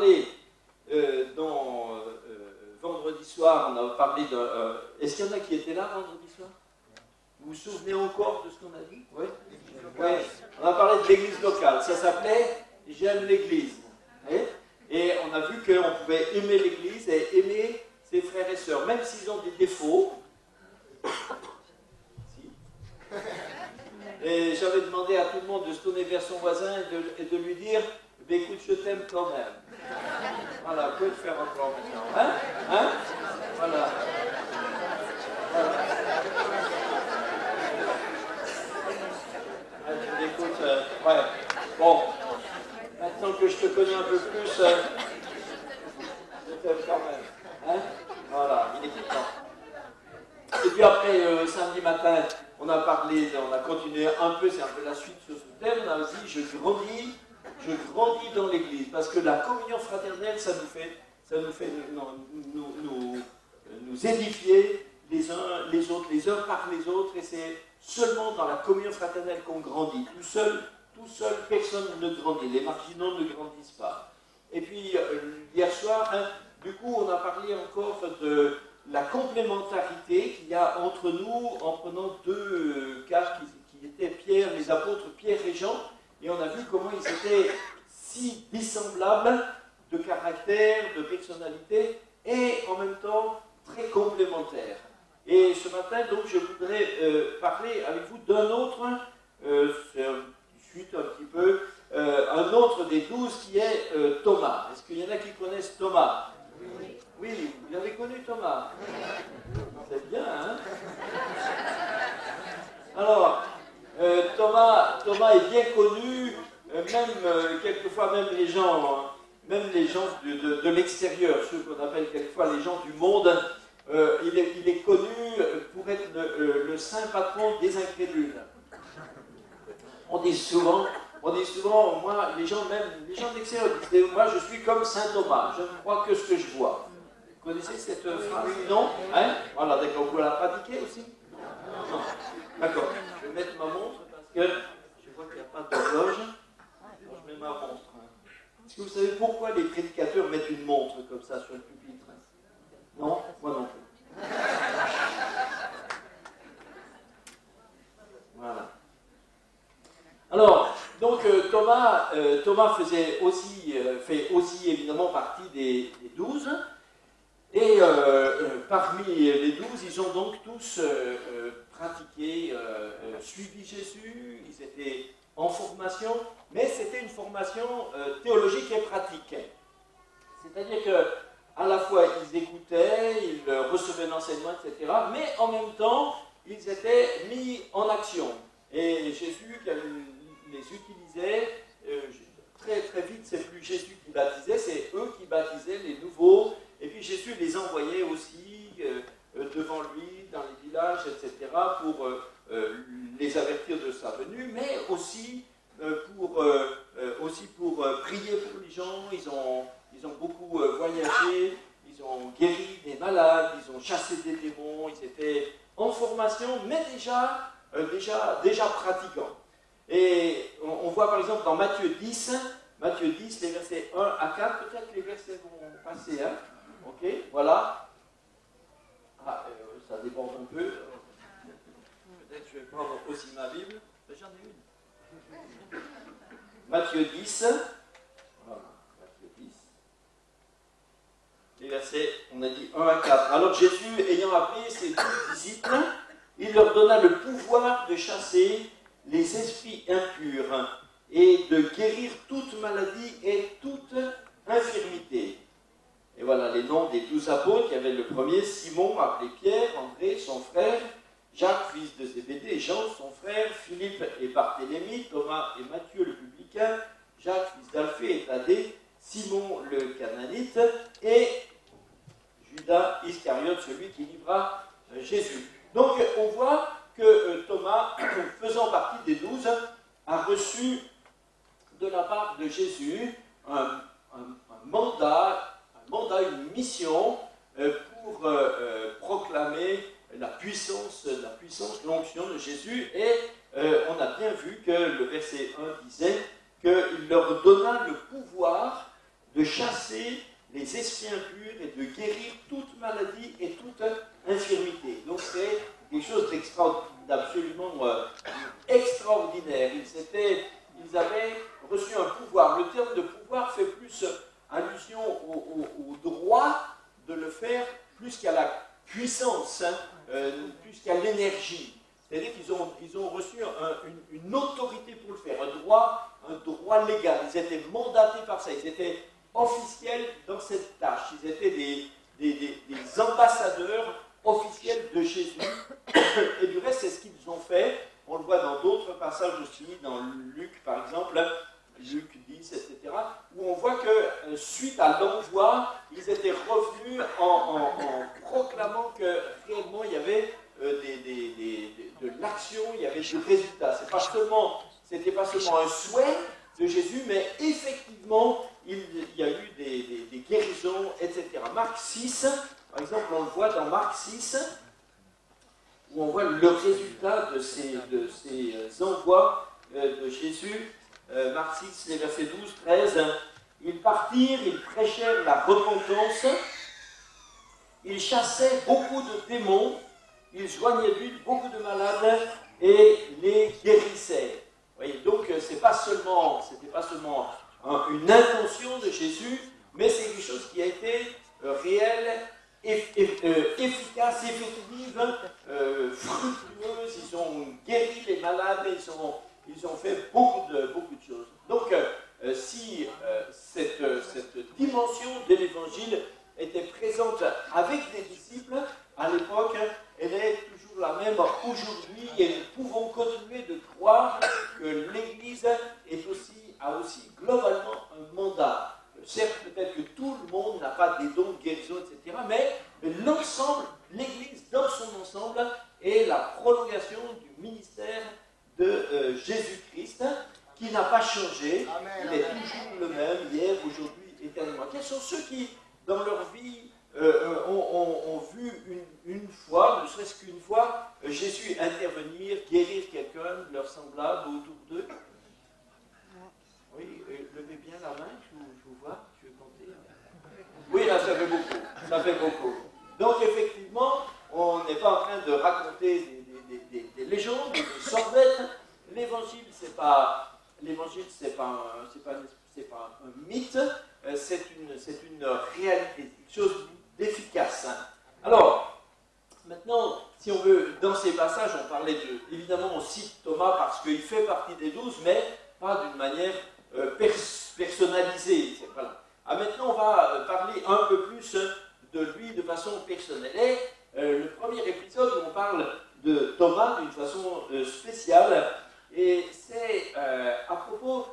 parlé vendredi soir, on a parlé de... Est-ce qu'il y en a qui étaient là vendredi soir? Vous vous souvenez encore de ce qu'on a dit? Oui. Ouais. On a parlé de l'église locale. Ça s'appelait « J'aime l'église ». Et on a vu qu'on pouvait aimer l'église et aimer ses frères et sœurs, même s'ils ont des défauts. Si. Et j'avais demandé à tout le monde de se tourner vers son voisin et de lui dire « écoute, je t'aime quand même ». Voilà, vous pouvez le faire encore maintenant. Hein? Hein? Voilà. Voilà. Écoute, ouais. Bon. Maintenant que je te connais un peu plus, je t'aime quand même. Hein? Voilà, il est content. Et puis après, samedi matin, on a parlé, on a continué un peu, c'est un peu la suite sur ce thème, on a aussi je grandis dans l'église, parce que la communion fraternelle, ça nous fait nous édifier les uns les autres, les uns par les autres, et c'est seulement dans la communion fraternelle qu'on grandit. Tout seul, personne ne grandit, les marginaux ne grandissent pas. Et puis, hier soir, du coup, on a parlé encore de la complémentarité qu'il y a entre nous en prenant deux cas qui étaient Pierre, les apôtres Pierre et Jean, et on a vu comment ils étaient si dissemblables de caractère, de personnalité, et en même temps très complémentaires. Et ce matin, donc, je voudrais parler avec vous d'un autre, c'est une suite un petit peu, un autre des 12 qui est Thomas. Est-ce qu'il y en a qui connaissent Thomas? Oui. Oui, vous avez connu Thomas? C'est bien, hein? Alors, Thomas est bien connu, quelquefois même les gens de l'extérieur, ceux qu'on appelle quelquefois les gens du monde, il est connu pour être le saint patron des incrédules. On dit souvent, moi, les gens de l'extérieur disent, moi je suis comme saint Thomas, je ne crois que ce que je vois. Vous connaissez cette phrase? Non? Hein? Voilà, d'accord, vous la pratiquez aussi? Non. D'accord, je vais mettre ma montre parce que je vois qu'il n'y a pas d'horloge. Je mets ma montre. Est-ce que vous savez pourquoi les prédicateurs mettent une montre comme ça sur le pupitre? Non? Moi non plus. Voilà. Alors, donc Thomas fait aussi évidemment partie des 12. Et parmi les 12, ils ont donc tous pratiqué, suivi Jésus, ils étaient en formation, mais c'était une formation théologique et pratique. C'est-à-dire qu'à la fois ils écoutaient, ils recevaient l'enseignement, etc., mais en même temps, ils étaient mis en action. Et Jésus les utilisait, très très vite, c'est plus Jésus qui baptisait, c'est eux qui baptisaient les nouveaux. Et puis Jésus les envoyait aussi devant lui, dans les villages, etc., pour les avertir de sa venue, mais aussi pour prier pour les gens. Ils ont beaucoup voyagé, ils ont guéri des malades, ils ont chassé des démons, ils étaient en formation, mais déjà pratiquants. Et on voit par exemple dans Matthieu 10, les versets 1 à 4, peut-être les versets vont passer, hein? Ok, voilà. Ah, ça déborde un peu. Peut-être que je vais prendre aussi ma Bible. J'en ai une. Matthieu 10. Voilà, Matthieu 10. Les versets, on a dit 1 à 4. Alors Jésus, ayant appelé ses 12 disciples, il leur donna le pouvoir de chasser les esprits impurs et de guérir toute maladie et toute infirmité. Et voilà les noms des 12 apôtres. Il y avait le premier, Simon, appelé Pierre, André, son frère, Jacques, fils de Zébédée, Jean, son frère, Philippe et Barthélemy, Thomas et Matthieu, le publicain, Jacques, fils d'Alphée et Thaddée, Simon, le Cananite, et Judas Iscariote, celui qui livra Jésus. Donc on voit que Thomas, faisant partie des 12, a reçu de la part de Jésus un mandat, une mission pour proclamer la puissance, l'onction de Jésus. Et on a bien vu que le verset 1 disait qu'il leur donna le pouvoir de chasser les esprits impurs et de guérir toute maladie et toute infirmité. Donc c'est quelque chose d'absolument extraordinaire. Ils avaient reçu un pouvoir. Le terme de pouvoir fait plus allusion au droit de le faire plus qu'à la puissance, plus qu'à l'énergie. C'est-à-dire qu'ils ont reçu une autorité pour le faire, un droit légal. Ils étaient mandatés par ça, ils étaient officiels dans cette tâche. Ils étaient des ambassadeurs officiels de Jésus. Et du reste, c'est ce qu'ils ont fait. On le voit dans d'autres passages aussi, dans Luc par exemple, Luc 10, etc., où on voit que suite à l'envoi, ils étaient revenus en proclamant que réellement il y avait de l'action, il y avait du résultat. C'était pas seulement un souhait de Jésus, mais effectivement, il y a eu des guérisons, etc. Marc 6, par exemple, on le voit dans Marc 6, où on voit le résultat de ces envois de Jésus. Marc 6, les versets 12, 13. Ils partirent, ils prêchèrent la repentance, ils chassaient beaucoup de démons, ils joignaient d'huile beaucoup de malades et les guérissaient. Vous voyez, donc, c'était pas seulement une intention de Jésus, mais c'est quelque chose qui a été réel, efficace, effective, fructueuse. Ils ont guéri les malades, ils ont fait beaucoup de choses. Donc, si cette dimension de l'Évangile était présente avec des disciples à l'époque, elle est toujours la même aujourd'hui et nous pouvons continuer de croire que l'Église a aussi globalement un mandat. Certes, peut-être que tout le monde n'a pas des dons de guérison, etc., mais l'ensemble, l'Église dans son ensemble est la prolongation du ministère de Jésus-Christ, qui n'a pas changé. Amen, il est toujours le même, hier, aujourd'hui, éternellement. Quels sont ceux qui, dans leur vie, ont vu une fois, ne serait-ce qu'une fois, Jésus intervenir, guérir quelqu'un, leur semblable autour d'eux? Oui, levez bien la main, je vous vois, je vais compter. Oui, là, ça fait beaucoup. Donc, effectivement, on n'est pas en train de raconter des légendes, des sornettes. L'évangile, c'est pas un mythe, c'est une réalité, quelque chose d'efficace. Alors, maintenant, si on veut, dans ces passages, on parlait évidemment, on cite Thomas parce qu'il fait partie des 12, mais pas d'une manière personnalisée. Voilà. Maintenant, on va parler un peu plus de lui de façon personnelle. Et le premier épisode où on parle de Thomas d'une façon spéciale, et c'est à propos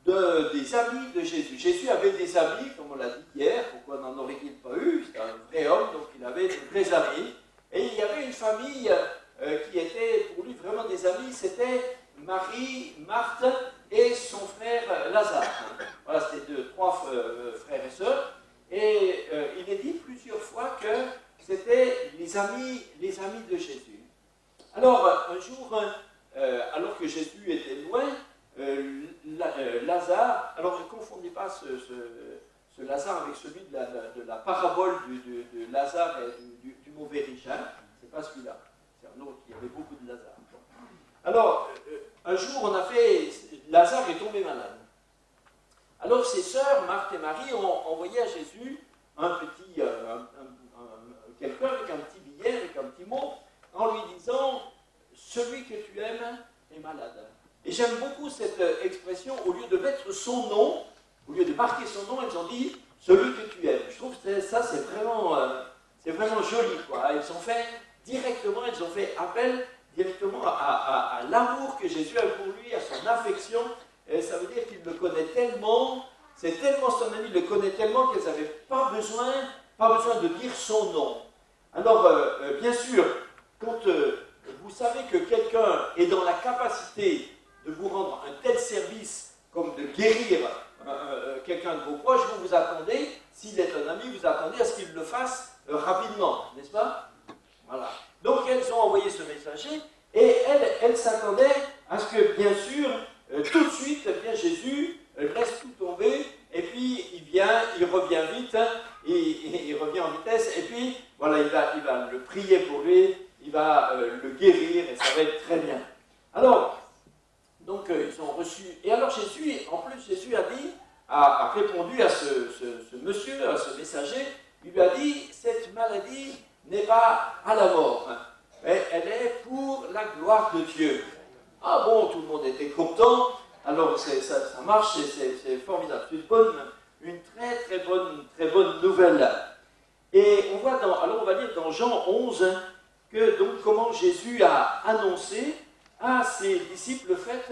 des amis de Jésus. Jésus avait des amis, comme on l'a dit hier, pourquoi n'en aurait-il pas eu? C'était un vrai homme, donc il avait de vrais amis. Et il y avait une famille qui était pour lui vraiment des amis, c'était Marie, Marthe et son frère Lazare. Voilà, c'était trois frères et sœurs. Et il est dit plusieurs fois que c'était les amis de Jésus. Alors, un jour, alors que Jésus était loin, Lazare, alors ne confondez pas ce Lazare avec celui de la parabole de Lazare et du mauvais riche. Hein? C'est pas celui-là, c'est un autre, il y avait beaucoup de Lazare. Alors, un jour, Lazare est tombé malade. Alors ses sœurs, Marthe et Marie, ont envoyé à Jésus quelqu'un avec un petit billet, avec un petit mot, en lui disant « Celui que tu aimes est malade ». Et j'aime beaucoup cette expression, au lieu de mettre son nom, au lieu de marquer son nom, elles ont dit « Celui que tu aimes ». Je trouve que ça, c'est vraiment joli, quoi. Elles ont fait appel directement à l'amour que Jésus a pour lui, à son affection. Et ça veut dire qu'il le connaît tellement, c'est tellement son ami, il le connaît tellement qu'elles n'avaient pas besoin de dire son nom. Alors, bien sûr, quand vous savez que quelqu'un est dans la capacité de vous rendre un tel service comme de guérir quelqu'un de vos proches, vous attendez, s'il est un ami, vous attendez à ce qu'il le fasse rapidement, n'est-ce pas? Voilà. Donc elles ont envoyé ce messager et elles s'attendaient à ce que, bien sûr, tout de suite, eh bien, Jésus laisse tout tomber et puis il vient, il revient vite, il revient en vitesse, et puis voilà, il va le prier pour lui, il va le guérir, et ça va être très bien. Alors, donc ils ont reçu, et alors Jésus, en plus Jésus a répondu à ce monsieur, à ce messager, il lui a dit, cette maladie n'est pas à la mort, mais elle est pour la gloire de Dieu. Ah bon, tout le monde était content, alors ça marche, c'est formidable, c'est une très bonne nouvelle. Et on voit alors on va lire dans Jean 11 que donc comment Jésus a annoncé à ses disciples le fait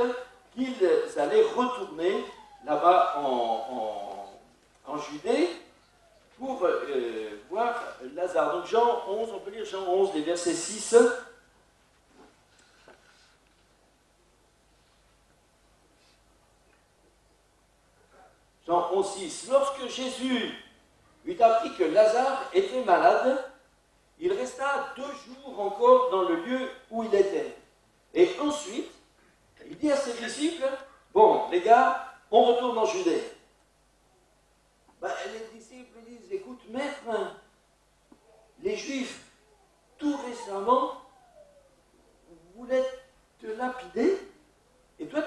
qu'ils allaient retourner là-bas en Judée pour voir Lazare. Donc Jean 11, on peut lire Jean 11, les versets 6. Jean 11, 6. Lorsque Jésus eut appris que Lazare était malade, il resta 2 jours encore dans le lieu où il était. Et ensuite, il dit à ses disciples, bon, les gars, on retourne en Judée. Les disciples disent, écoute, maître, les Juifs, tout récemment, voulaient te lapider, et toi,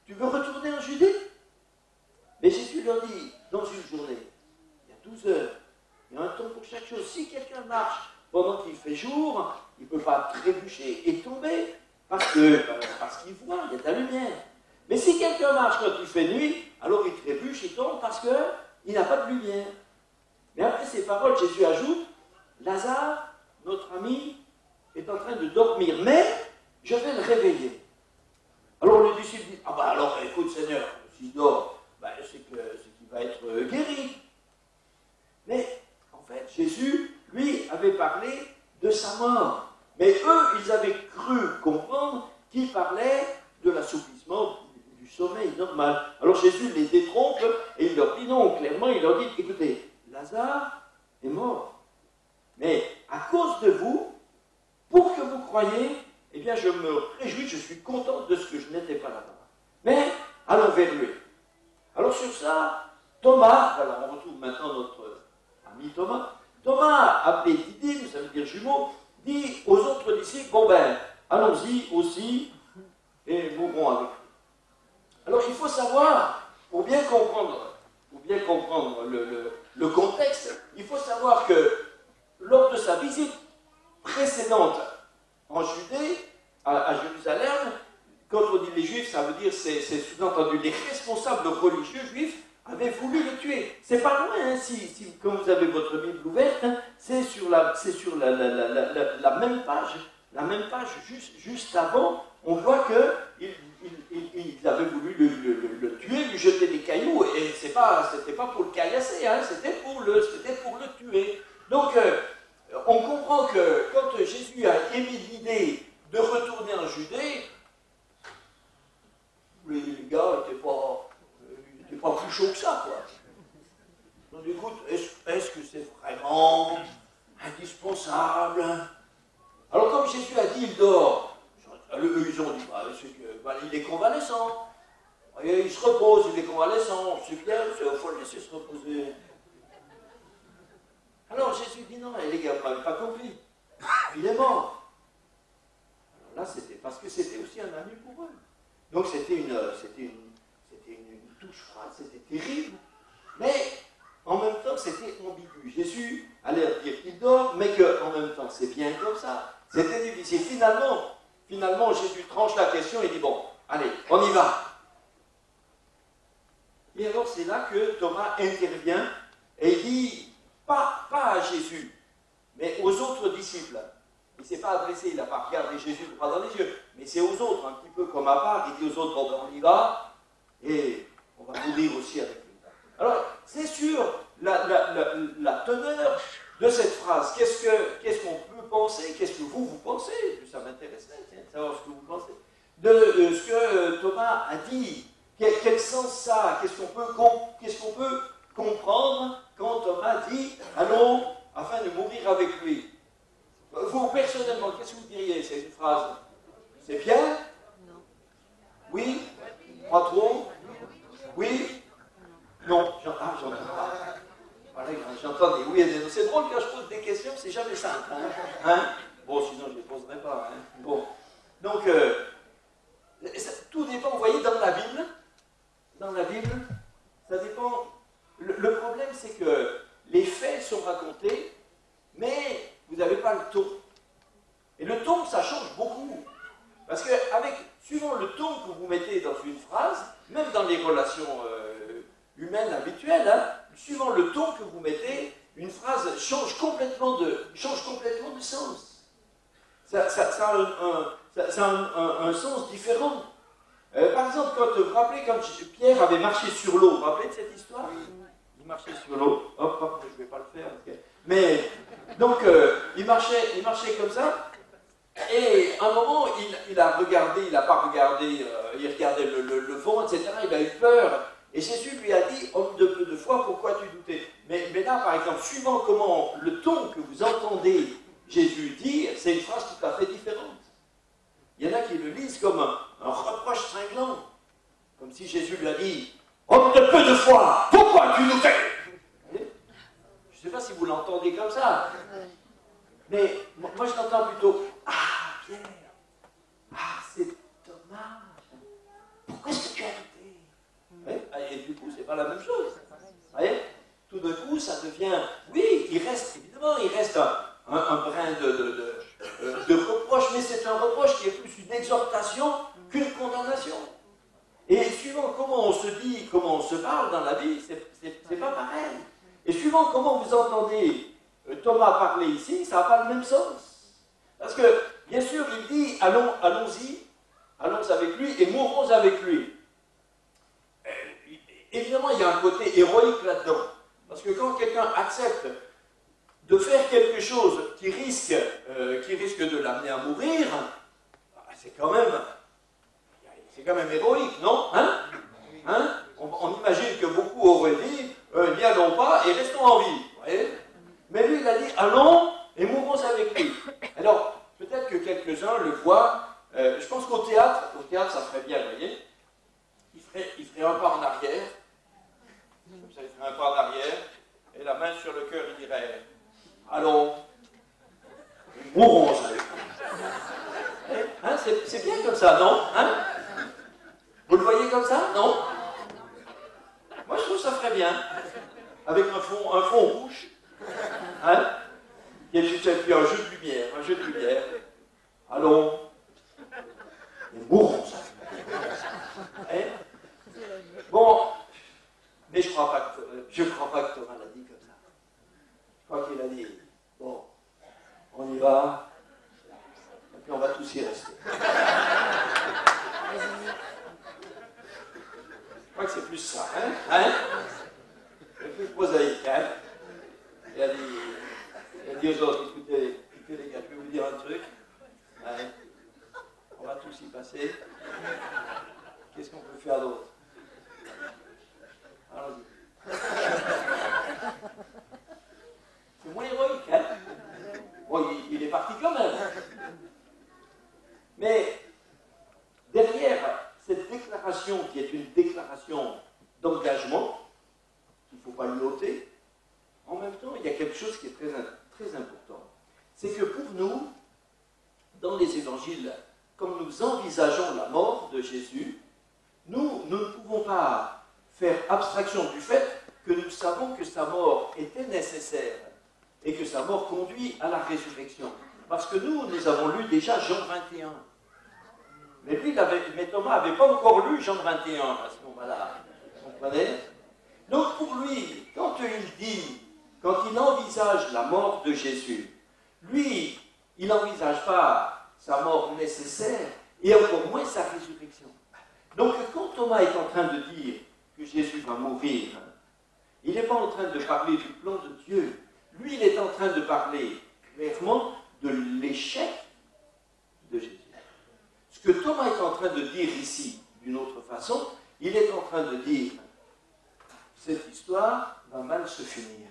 tu veux retourner en Judée? Mais Jésus leur dit, dans une journée, il y a 12 heures, il y a un temps pour chaque chose. Si quelqu'un marche pendant qu'il fait jour, il ne peut pas trébucher et tomber, parce qu'il voit, il y a de la lumière. Mais si quelqu'un marche quand il fait nuit, alors il trébuche, il tombe, parce qu'il n'a pas de lumière. Mais après ces paroles, Jésus ajoute, Lazare, notre ami, est en train de dormir, mais je vais le réveiller. Alors les disciples disent, ah alors écoute Seigneur, s'il dort, c'est qu'il va être guéri. Mais en fait, Jésus, lui, avait parlé de sa mort. Mais eux, ils avaient cru comprendre qu'il parlait de l'assouplissement du sommeil normal. Alors Jésus les détrompe et il leur dit non, clairement, il leur dit, écoutez, Lazare est mort. Mais à cause de vous, pour que vous croyiez, eh bien je me réjouis, je suis content de ce que je n'étais pas là-bas. Mais allons vers lui. Alors sur ça, Thomas, voilà, on retrouve maintenant notre ami Thomas. Thomas, appelé Didyme, ça veut dire jumeau, dit aux autres disciples, bon allons-y aussi et mourrons avec lui. Alors il faut savoir, pour bien comprendre le contexte, il faut savoir que lors de sa visite précédente en Judée, à Jérusalem, quand on dit les Juifs, ça veut dire, c'est sous-entendu, les responsables religieux juifs avaient voulu le tuer. C'est pas loin, hein, quand vous avez votre Bible ouverte, hein, c'est sur la même page, juste avant, on voit qu'ils avaient voulu le tuer, lui jeter des cailloux, et c'était pas pour le caillasser, hein, c'était pour le tuer. Donc, on comprend que quand Jésus a émis l'idée de retourner en Judée, les gars n'étaient pas plus chauds que ça, quoi. Donc écoute, est-ce que c'est vraiment indispensable? Alors comme Jésus a dit, il dort. Eux, ils ont dit, il est convalescent. Il se repose, il est convalescent. C'est bien, il faut le laisser se reposer. Alors Jésus dit, non, les gars, vous n'avez pas compris. Il est mort. Alors là, c'était parce que c'était aussi un ami pour eux. Donc c'était une touche froide, c'était terrible, mais en même temps c'était ambigu. Jésus allait leur dire qu'il dort, mais qu'en même temps c'est bien comme ça. C'était difficile. Finalement Jésus tranche la question et dit bon, allez, on y va. Et alors c'est là que Thomas intervient et il dit, pas à Jésus, mais aux autres disciples. Il ne s'est pas adressé, il n'a pas regardé Jésus droit dans les yeux, mais c'est aux autres, un petit peu comme à part, il dit aux autres, bon, on y va, et on va mourir aussi avec lui. Alors, c'est sur la teneur de cette phrase. Qu'est-ce qu'on peut penser? Qu'est-ce que vous pensez? Ça m'intéresserait, de savoir ce que vous pensez. De ce que Thomas a dit. Quel sens ça a? Qu'est-ce qu'on peut comprendre quand Thomas dit, allons, afin de mourir avec lui? Vous, personnellement, qu'est-ce que vous diriez, cette phrase? C'est bien? Non. Oui? Pas trop? Oui? Non, j'entends pas. Voilà, j'entends des oui et des non. C'est drôle quand je pose des questions, c'est jamais simple. Hein? Bon, sinon je ne les poserai pas. Hein? Bon. Donc, tout dépend, vous voyez, dans la Bible, ça dépend. Le problème, c'est que les faits sont racontés, mais vous n'avez pas le ton. Et le ton, ça change beaucoup. Parce que, suivant le ton que vous mettez dans une phrase, même dans les relations humaines habituelles, hein, suivant le ton que vous mettez, une phrase change complètement de sens. Ça a un sens différent. Par exemple, vous vous rappelez quand Pierre avait marché sur l'eau, vous vous rappelez de cette histoire? Il marchait sur l'eau. Hop, je ne vais pas le faire. Mais, donc, il marchait comme ça. Et à un moment, il a regardé, il n'a pas regardé, il regardait le vent, etc. Il a eu peur. Et Jésus lui a dit, homme de peu de foi, pourquoi tu doutais? Mais là, par exemple, suivant comment le ton que vous entendez Jésus dire, c'est une phrase tout à fait différente. Il y en a qui le lisent comme un reproche cinglant. Comme si Jésus lui a dit, homme de peu de foi, pourquoi tu doutais? Je ne sais pas si vous l'entendez comme ça. Mais moi, je l'entends plutôt, ah, Pierre, ah, c'est dommage. Pourquoi est-ce que tu as douté? Et du coup, c'est pas la même chose. Vous voyez? Tout d'un coup, ça devient, oui, il reste un brin de reproche, mais c'est un reproche qui est plus une exhortation qu'une condamnation. Et suivant comment on se dit, comment on se parle dans la vie, c'est pas pareil. Et suivant comment vous entendez Thomas parler ici, ça n'a pas le même sens. Parce que, bien sûr, il dit, allons-y, allons avec lui et mourons avec lui. Évidemment, il y a un côté héroïque là-dedans. Parce que quand quelqu'un accepte de faire quelque chose qui risque de l'amener à mourir, c'est quand même héroïque, non? On imagine que beaucoup auraient dit, n'y allons pas et restons en vie. Vous voyez? Mais lui, il a dit, allons et mourons avec lui. Alors, peut-être que quelques-uns le voient. Je pense qu'au théâtre, ça ferait bien, vous voyez? Il ferait un pas en arrière. Comme ça, il ferait un pas en arrière. Et la main sur le cœur, il dirait, allons, mourons avec lui. C'est bien comme ça, non? Vous le voyez comme ça, non? Moi, je trouve que ça ferait bien. Avec un fond rouge. Il y a juste un jeu de lumière, Allons, et mourons. Bon, mais je ne crois pas que Thomas l'a dit comme ça. Je crois qu'il a dit, bon, on y va, et puis on va tous y rester. Je crois que c'est plus ça, C'est plus prosaïque, Il a dit aux autres, écoutez les gars, je vais vous dire un truc. On va tous y passer. Qu'est-ce qu'on peut faire d'autre? Allons-y. C'est moins héroïque, Bon, il est parti quand même. Mais derrière cette déclaration, qui est une déclaration d'engagement, qu'il ne faut pas lui ôter, en même temps, il y a quelque chose qui est très, très important. C'est que pour nous, dans les évangiles, comme nous envisageons la mort de Jésus, nous ne pouvons pas faire abstraction du fait que nous savons que sa mort était nécessaire et que sa mort conduit à la résurrection. Parce que nous avons lu déjà Jean 21. Mais Thomas n'avait pas encore lu Jean 21 à ce moment-là. Vous comprenez? Donc pour lui, quand il envisage la mort de Jésus, lui, il n'envisage pas sa mort nécessaire et encore moins sa résurrection. Donc quand Thomas est en train de dire que Jésus va mourir, il n'est pas en train de parler du plan de Dieu. Lui, il est en train de parler clairement de l'échec de Jésus. Ce que Thomas est en train de dire ici, d'une autre façon, il est en train de dire cette histoire va mal se finir.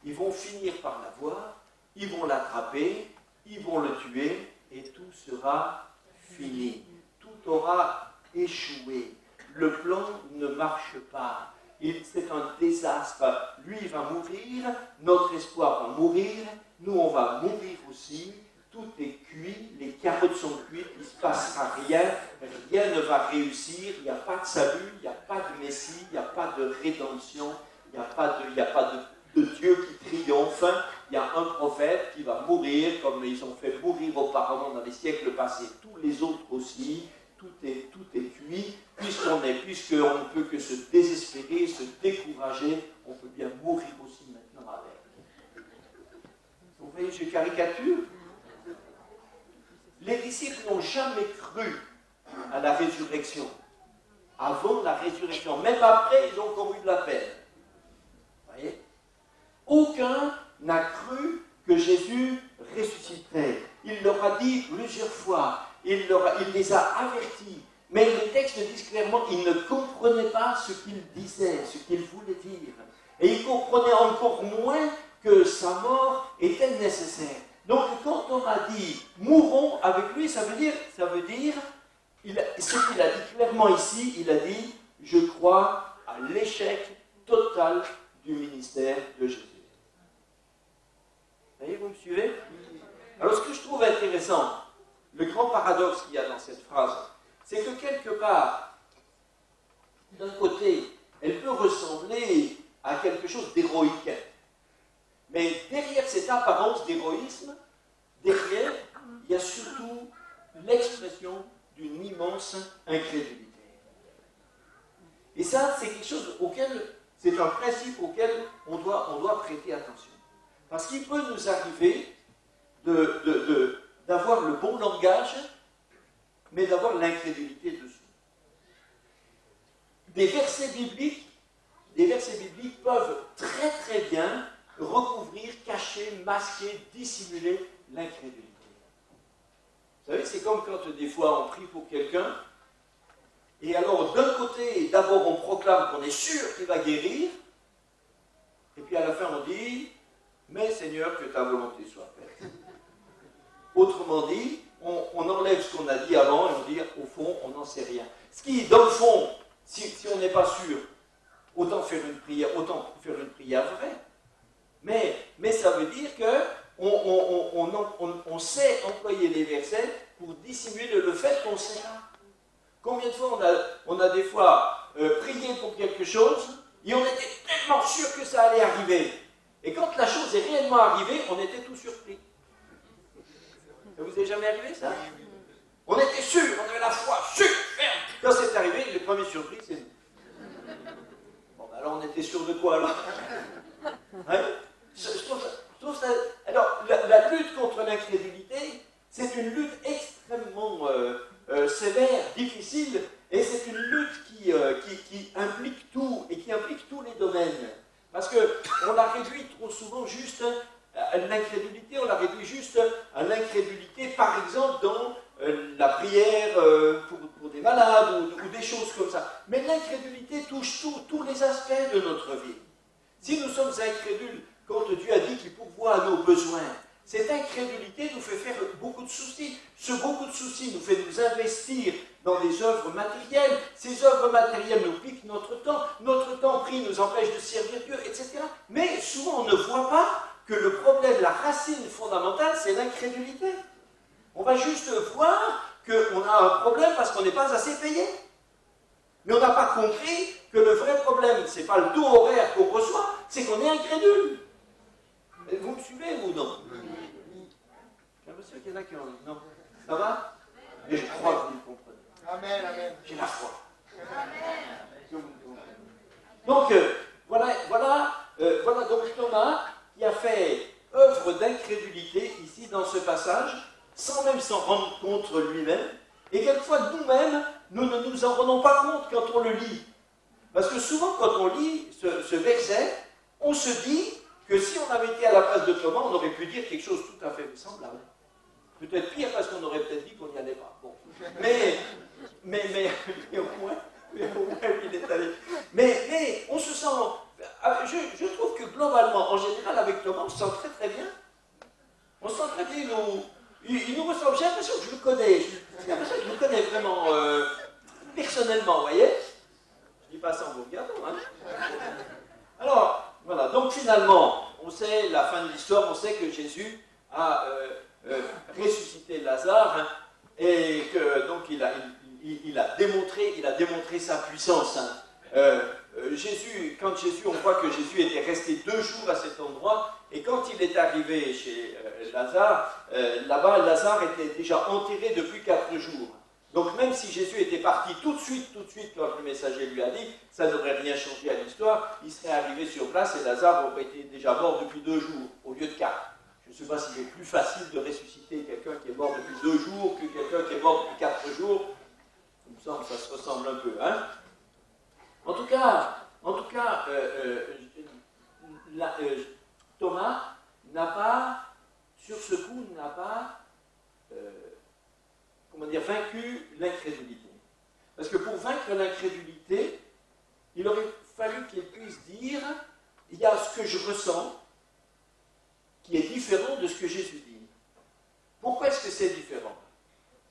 Ils vont finir par la voir, ils vont l'attraper, ils vont le tuer, et tout sera fini. Tout aura échoué. Le plan ne marche pas. c'est un désastre. Lui, il va mourir, notre espoir va mourir, nous, on va mourir aussi. Tout est cuit, les carottes sont cuites, il ne se passera rien, rien ne va réussir, il n'y a pas de salut, il n'y a pas de Messie, il n'y a pas de rédemption, il n'y a pas de Dieu qui triomphe. Il y a un prophète qui va mourir, comme ils ont fait mourir auparavant dans les siècles passés, tous les autres aussi. Tout est cuit, puisqu'on ne peut que se désespérer, se décourager, on peut bien mourir aussi maintenant avec. Vous voyez, je caricature. Les disciples n'ont jamais cru à la résurrection. Avant la résurrection, même après, ils ont encore eu de la peine. Vous voyez? Aucun n'a cru que Jésus ressusciterait. Il leur a dit plusieurs fois, il les a avertis, mais les textes disent clairement qu'ils ne comprenaient pas ce qu'il disait, ce qu'il voulait dire. Et ils comprenaient encore moins que sa mort était nécessaire. Donc quand on a dit « mourons avec lui », ça veut dire ce qu'il a dit clairement ici, il a dit « je crois à l'échec total du ministère de Jésus ». Vous voyez, vous me suivez? Alors ce que je trouve intéressant, le grand paradoxe qu'il y a dans cette phrase, c'est que quelque part, d'un côté, elle peut ressembler à quelque chose d'héroïque. Mais derrière cette apparence d'héroïsme, derrière, il y a surtout l'expression d'une immense incrédulité. Et ça, c'est quelque chose c'est un principe auquel on doit prêter attention. Parce qu'il peut nous arriver d'avoir le bon langage, mais d'avoir l'incrédulité dessus. Des versets bibliques peuvent très très bien recouvrir, cacher, masquer, dissimuler l'incrédulité. Vous savez, c'est comme quand des fois on prie pour quelqu'un, et alors d'un côté, d'abord on proclame qu'on est sûr qu'il va guérir, et puis à la fin on dit « Mais Seigneur, que ta volonté soit faite ». Autrement dit, on enlève ce qu'on a dit avant et on dit au fond, on n'en sait rien. Ce qui, dans le fond, si on n'est pas sûr, autant faire une prière vraie. Mais ça veut dire qu'on sait employer les versets pour dissimuler le fait qu'on sait pas. Combien de fois on a des fois prié pour quelque chose et on était tellement sûr que ça allait arriver. Et quand la chose est réellement arrivée, on était tout surpris. Ça vous est jamais arrivé, ça? On était sûr, on avait la foi sûre, ferme. Quand c'est arrivé, les premiers surpris, c'est nous. Bon, ben alors on était sûr de quoi, alors? Ouais? Je trouve ça... Alors, la lutte contre l'incrédulité, c'est une lutte extrêmement sévère, difficile, et c'est une lutte qui implique tout, et qui implique tous les domaines. Parce qu'on la réduit trop souvent juste à l'incrédulité, on la réduit juste à l'incrédulité, par exemple, dans la prière pour des malades ou des choses comme ça. Mais l'incrédulité touche tous les aspects de notre vie. Si nous sommes incrédules, quand Dieu a dit qu'il pourvoit à nos besoins, cette incrédulité nous fait faire beaucoup de soucis. Ce beaucoup de soucis nous fait nous investir dans des œuvres matérielles. Ces œuvres matérielles nous piquent notre temps pris nous empêche de servir Dieu, etc. Mais souvent on ne voit pas que le problème, la racine fondamentale, c'est l'incrédulité. On va juste voir qu'on a un problème parce qu'on n'est pas assez payé. Mais on n'a pas compris que le vrai problème, ce n'est pas le taux horaire qu'on reçoit, c'est qu'on est incrédule. Vous me suivez ou non? J'ai l'impression qu'il y en a qui ont... Non. Ça va? Mais je crois que vous le comprenez. Amen, amen. J'ai la foi. Amen. Donc, voilà donc Thomas qui a fait œuvre d'incrédulité ici dans ce passage, sans même s'en rendre compte lui-même. Et quelquefois, nous-mêmes, nous ne nous en rendons pas compte quand on le lit. Parce que souvent, quand on lit ce verset, on se dit que si on avait été à la place de Thomas, on aurait pu dire quelque chose tout à fait semblable. Peut-être pire, parce qu'on aurait peut-être dit qu'on n'y allait pas. Bon. Mais au moins, il est allé. Mais on se sent... Je trouve que globalement, en général, avec Thomas, on se sent très très bien. On se sent très bien, il nous ressemble. J'ai l'impression que je le connais. J'ai l'impression que je le connais vraiment personnellement, vous voyez? Je dis pas ça en vous regardant. Hein. Alors, voilà, donc finalement, on sait la fin de l'histoire, on sait que Jésus a ressuscité Lazare, hein, et que donc il a démontré sa puissance. Hein. Quand Jésus, on voit que Jésus était resté 2 jours à cet endroit, et quand il est arrivé chez Lazare, là-bas, Lazare était déjà enterré depuis 4 jours. Donc même si Jésus était parti tout de suite, quand le messager lui a dit, ça n'aurait rien changé à l'histoire, il serait arrivé sur place et Lazare aurait été déjà mort depuis 2 jours, au lieu de 4. Je ne sais pas s'il est plus facile de ressusciter quelqu'un qui est mort depuis 2 jours que quelqu'un qui est mort depuis 4 jours. Il me semble que ça se ressemble un peu. Hein. En tout cas, Thomas n'a pas, sur ce coup, vaincu l'incrédulité. Parce que pour vaincre l'incrédulité, il aurait fallu qu'il puisse dire, il y a ce que je ressens qui est différent de ce que Jésus dit. Pourquoi est-ce que c'est différent?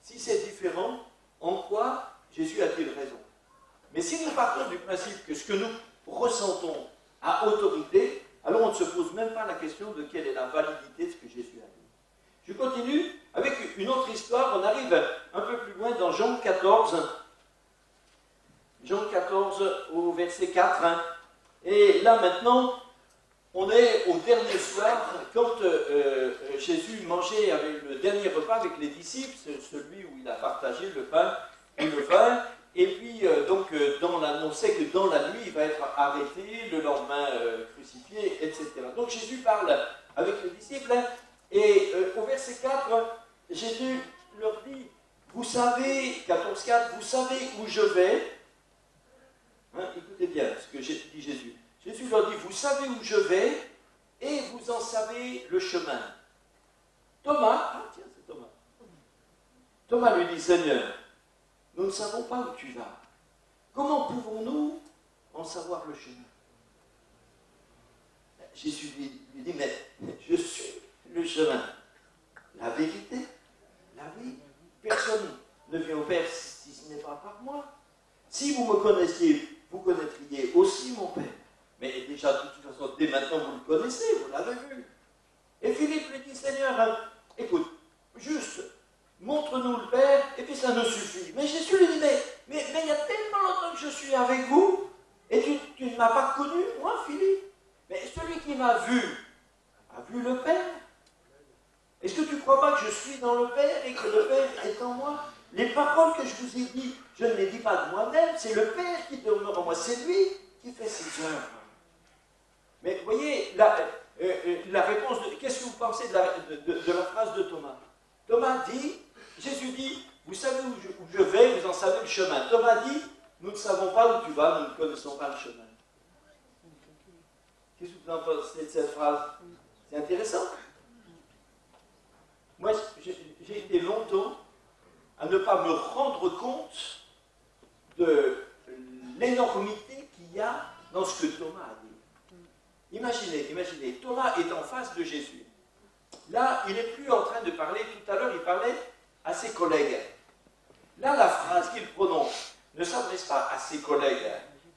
Si c'est différent, en quoi Jésus a-t-il raison? Mais si nous partons du principe que ce que nous ressentons a autorité, alors on ne se pose même pas la question de quelle est la validité de ce que Jésus a dit. Je continue avec une autre histoire, on arrive un peu plus loin dans Jean 14. Jean 14 au verset 4. Hein. Et là maintenant, on est au dernier soir, quand Jésus mangeait avec le dernier repas avec les disciples, celui où il a partagé le pain et le vin. Et puis, on sait que dans la nuit, il va être arrêté, le lendemain crucifié, etc. Donc Jésus parle avec les disciples, hein, et au verset 4, Jésus leur dit, vous savez, 14,4, vous savez où je vais. Hein, écoutez bien ce que dit Jésus. Jésus leur dit, vous savez où je vais, et vous en savez le chemin. Thomas, tiens, c'est Thomas. Thomas lui dit, Seigneur, nous ne savons pas où tu vas. Comment pouvons-nous en savoir le chemin? Jésus lui dit, mais je suis le chemin, la vérité, la vie. Personne ne vient au Père si ce n'est pas par moi. Si vous me connaissiez, vous connaîtriez aussi mon Père. Mais déjà, de toute façon, dès maintenant, vous le connaissez, vous l'avez vu. Et Philippe lui dit, Seigneur, écoute, juste, montre-nous le Père, et puis ça nous suffit. Mais Jésus lui dit, mais il y a tellement longtemps que je suis avec vous, et tu ne m'as pas connu, moi, Philippe. Mais celui qui m'a vu, a vu le Père. Est-ce que tu ne crois pas que je suis dans le Père, et que le Père est en moi? Les paroles que je vous ai dites, je ne les dis pas de moi-même, c'est le Père qui demeure en moi, c'est lui qui fait ses œuvres. Mais vous voyez, la réponse, qu'est-ce que vous pensez de la phrase de Thomas? Thomas dit, Jésus dit, vous savez où je vais, vous en savez le chemin. Thomas dit, nous ne savons pas où tu vas, nous ne connaissons pas le chemin. Qu'est-ce que vous en pensez de cette phrase? C'est intéressant. Moi, j'ai été longtemps à ne pas me rendre compte de l'énormité qu'il y a dans ce que Thomas a dit. Imaginez, Thomas est en face de Jésus. Là, il n'est plus en train de parler, tout à l'heure, il parlait à ses collègues. Là, la phrase qu'il prononce ne s'adresse pas à ses collègues.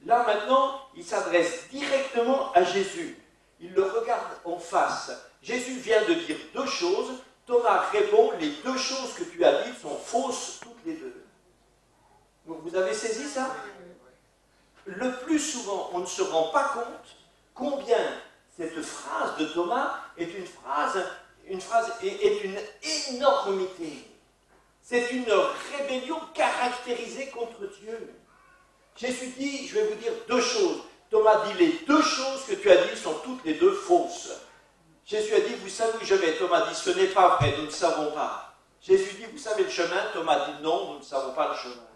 Là, maintenant, il s'adresse directement à Jésus. Il le regarde en face. Jésus vient de dire 2 choses. Thomas répond, les 2 choses que tu as dites sont fausses, toutes les 2. Vous avez saisi ça? Le plus souvent, on ne se rend pas compte combien cette phrase de Thomas est une énormité. C'est une rébellion caractérisée contre Dieu. Jésus dit, je vais vous dire 2 choses. Thomas dit, les 2 choses que tu as dites sont toutes les 2 fausses. Jésus a dit, vous savez où je vais? Thomas dit, ce n'est pas vrai, nous ne savons pas. Jésus dit, vous savez le chemin? Thomas dit, non, nous ne savons pas le chemin.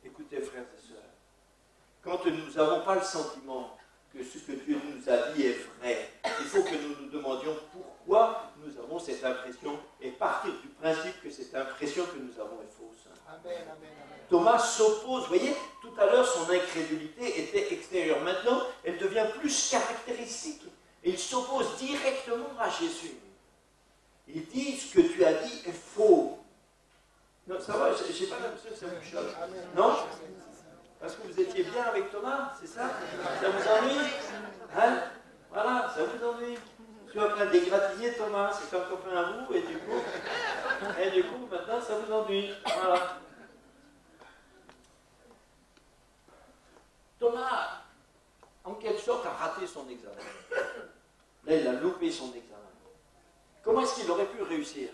Écoutez, frères et sœurs, quand nous n'avons pas le sentiment que ce que Dieu nous a dit est vrai, il faut que nous nous demandions pourquoi nous avons cette impression et partir du principe que cette impression que nous avons est fausse. Amen, amen, amen. Thomas s'oppose, vous voyez, tout à l'heure son incrédulité était extérieure, maintenant elle devient plus caractéristique et il s'oppose directement à Jésus. Il dit, ce que tu as dit est faux. Non, ça va, je n'ai pas l'impression que ça vous choque. Non? Parce que vous étiez bien avec Thomas, c'est ça? Ça vous ennuie? Hein? Voilà, ça vous ennuie. Je suis en train d'égratigner Thomas, c'est un copain à vous, et du coup, maintenant, ça vous ennuie. Voilà. Thomas, en quelque sorte, a raté son examen. Là, il a loupé son examen. Comment est-ce qu'il aurait pu réussir?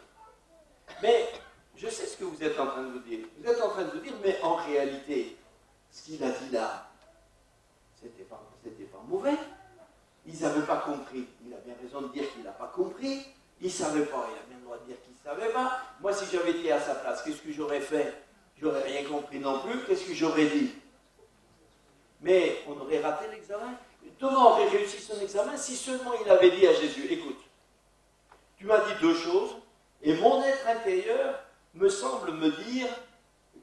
Mais je sais ce que vous êtes en train de vous dire. Vous êtes en train de vous dire, mais en réalité, ce qu'il a dit là, c'était pas mauvais. Ils n'avaient pas compris. Il a bien raison de dire qu'il n'a pas compris. Il ne savait pas. Il a bien le droit de dire qu'il ne savait pas. Moi, si j'avais été à sa place, qu'est-ce que j'aurais fait? J'aurais rien compris non plus. Qu'est-ce que j'aurais dit? Mais on aurait raté l'examen. Thomas aurait réussi son examen si seulement il avait dit à Jésus, écoute, tu m'as dit deux choses, et mon être intérieur me semble me dire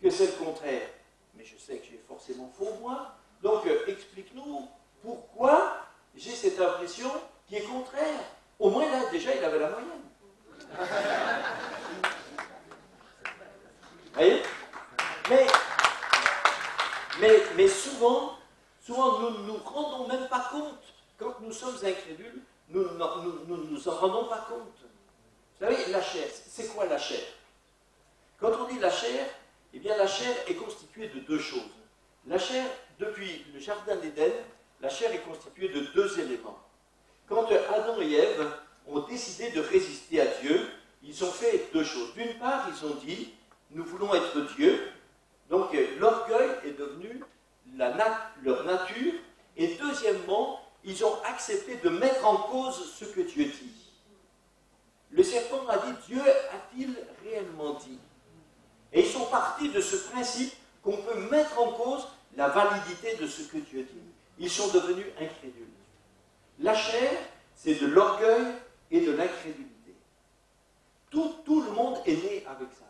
que c'est le contraire. Mais je sais que j'ai forcément faux, moi. Donc, explique-nous pourquoi j'ai cette impression qui est contraire. Au moins, là, déjà, il avait la moyenne. Vous voyez? Mais souvent, nous ne nous rendons même pas compte. Quand nous sommes incrédules, nous ne nous en rendons pas compte. Vous savez, la chair, c'est quoi la chair? Quand on dit la chair, eh bien la chair est constituée de deux choses. La chair, depuis le jardin d'Éden, la chair est constituée de deux éléments. Quand Adam et Ève ont décidé de résister à Dieu, ils ont fait deux choses. D'une part, ils ont dit, nous voulons être Dieu. Donc l'orgueil est devenu leur nature. Et deuxièmement, ils ont accepté de mettre en cause ce que Dieu dit. Le serpent a dit, Dieu a-t-il réellement dit? Et ils sont partis de ce principe qu'on peut mettre en cause la validité de ce que Dieu dit. Ils sont devenus incrédules. La chair, c'est de l'orgueil et de l'incrédulité. Tout le monde est né avec ça.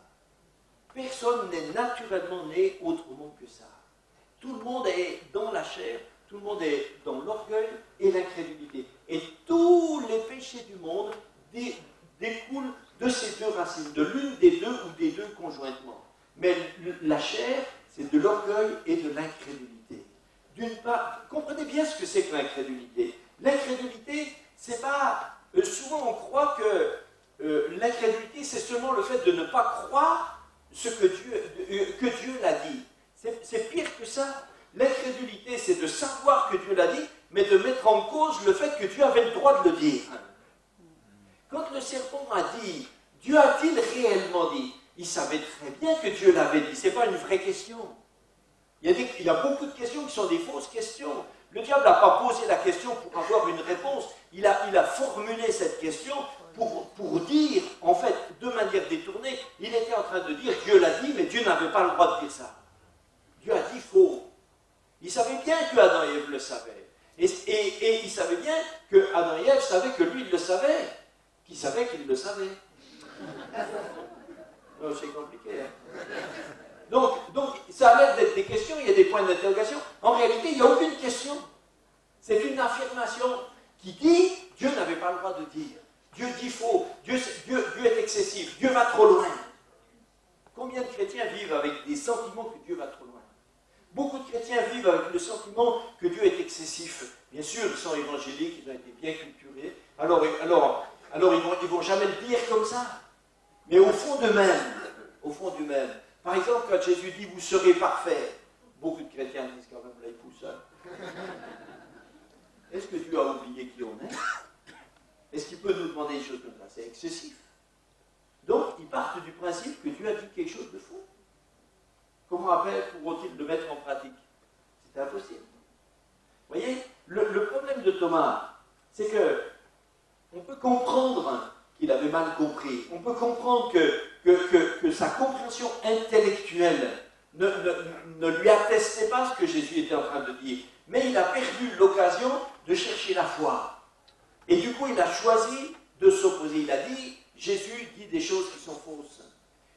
Personne n'est naturellement né autrement que ça. Tout le monde est dans la chair, tout le monde est dans l'orgueil et l'incrédulité. Et tous les péchés du monde découlent de ces deux racines, de l'une des deux ou des deux conjointement. Mais la chair, c'est de l'orgueil et de l'incrédulité. D'une part, comprenez bien ce que c'est que l'incrédulité. L'incrédulité, c'est pas... souvent on croit que l'incrédulité, c'est seulement le fait de ne pas croire ce que Dieu l'a dit. C'est pire que ça. L'incrédulité, c'est de savoir que Dieu l'a dit, mais de mettre en cause le fait que Dieu avait le droit de le dire. Quand le serpent a dit, Dieu a-t-il réellement dit? Il savait très bien que Dieu l'avait dit. Ce n'est pas une vraie question. Il y a beaucoup de questions qui sont des fausses questions. Le diable n'a pas posé la question pour avoir une réponse. Il a formulé cette question pour dire, en fait, de manière détournée, il était en train de dire, Dieu l'a dit, mais Dieu n'avait pas le droit de dire ça. Dieu a dit faux. Il savait bien que Adam et Ève le savaient. Et il savait bien que Adam et Ève savaient que lui, il le savait. Qu'il savait qu'il le savait. Non, c'est compliqué. Hein? Donc, ça a l'air d'être des questions, il y a des points d'interrogation. En réalité, il n'y a aucune question. C'est une affirmation qui dit Dieu n'avait pas le droit de dire. Dieu dit faux. Dieu est excessif. Dieu va trop loin. Combien de chrétiens vivent avec des sentiments que Dieu va trop loin? Beaucoup de chrétiens vivent avec le sentiment que Dieu est excessif. Bien sûr, ils sont évangéliques, ils ont été bien culturés. Alors ils vont jamais le dire comme ça. Mais au fond d'eux-mêmes, par exemple, quand Jésus dit « vous serez parfaits », beaucoup de chrétiens disent quand même « là, il pousse ça ». Est-ce que Dieu a oublié qui on est? Est-ce qu'il peut nous demander des choses comme ça? C'est excessif. Donc, ils partent du principe que Dieu a dit quelque chose de faux. Comment après pourront-ils le mettre en pratique? C'est impossible. Vous voyez, le problème de Thomas, c'est que on peut comprendre qu'il avait mal compris. On peut comprendre que sa compréhension intellectuelle ne lui attestait pas ce que Jésus était en train de dire. Mais il a perdu l'occasion de chercher la foi. Et du coup, il a choisi de s'opposer. Il a dit, Jésus dit des choses qui sont fausses.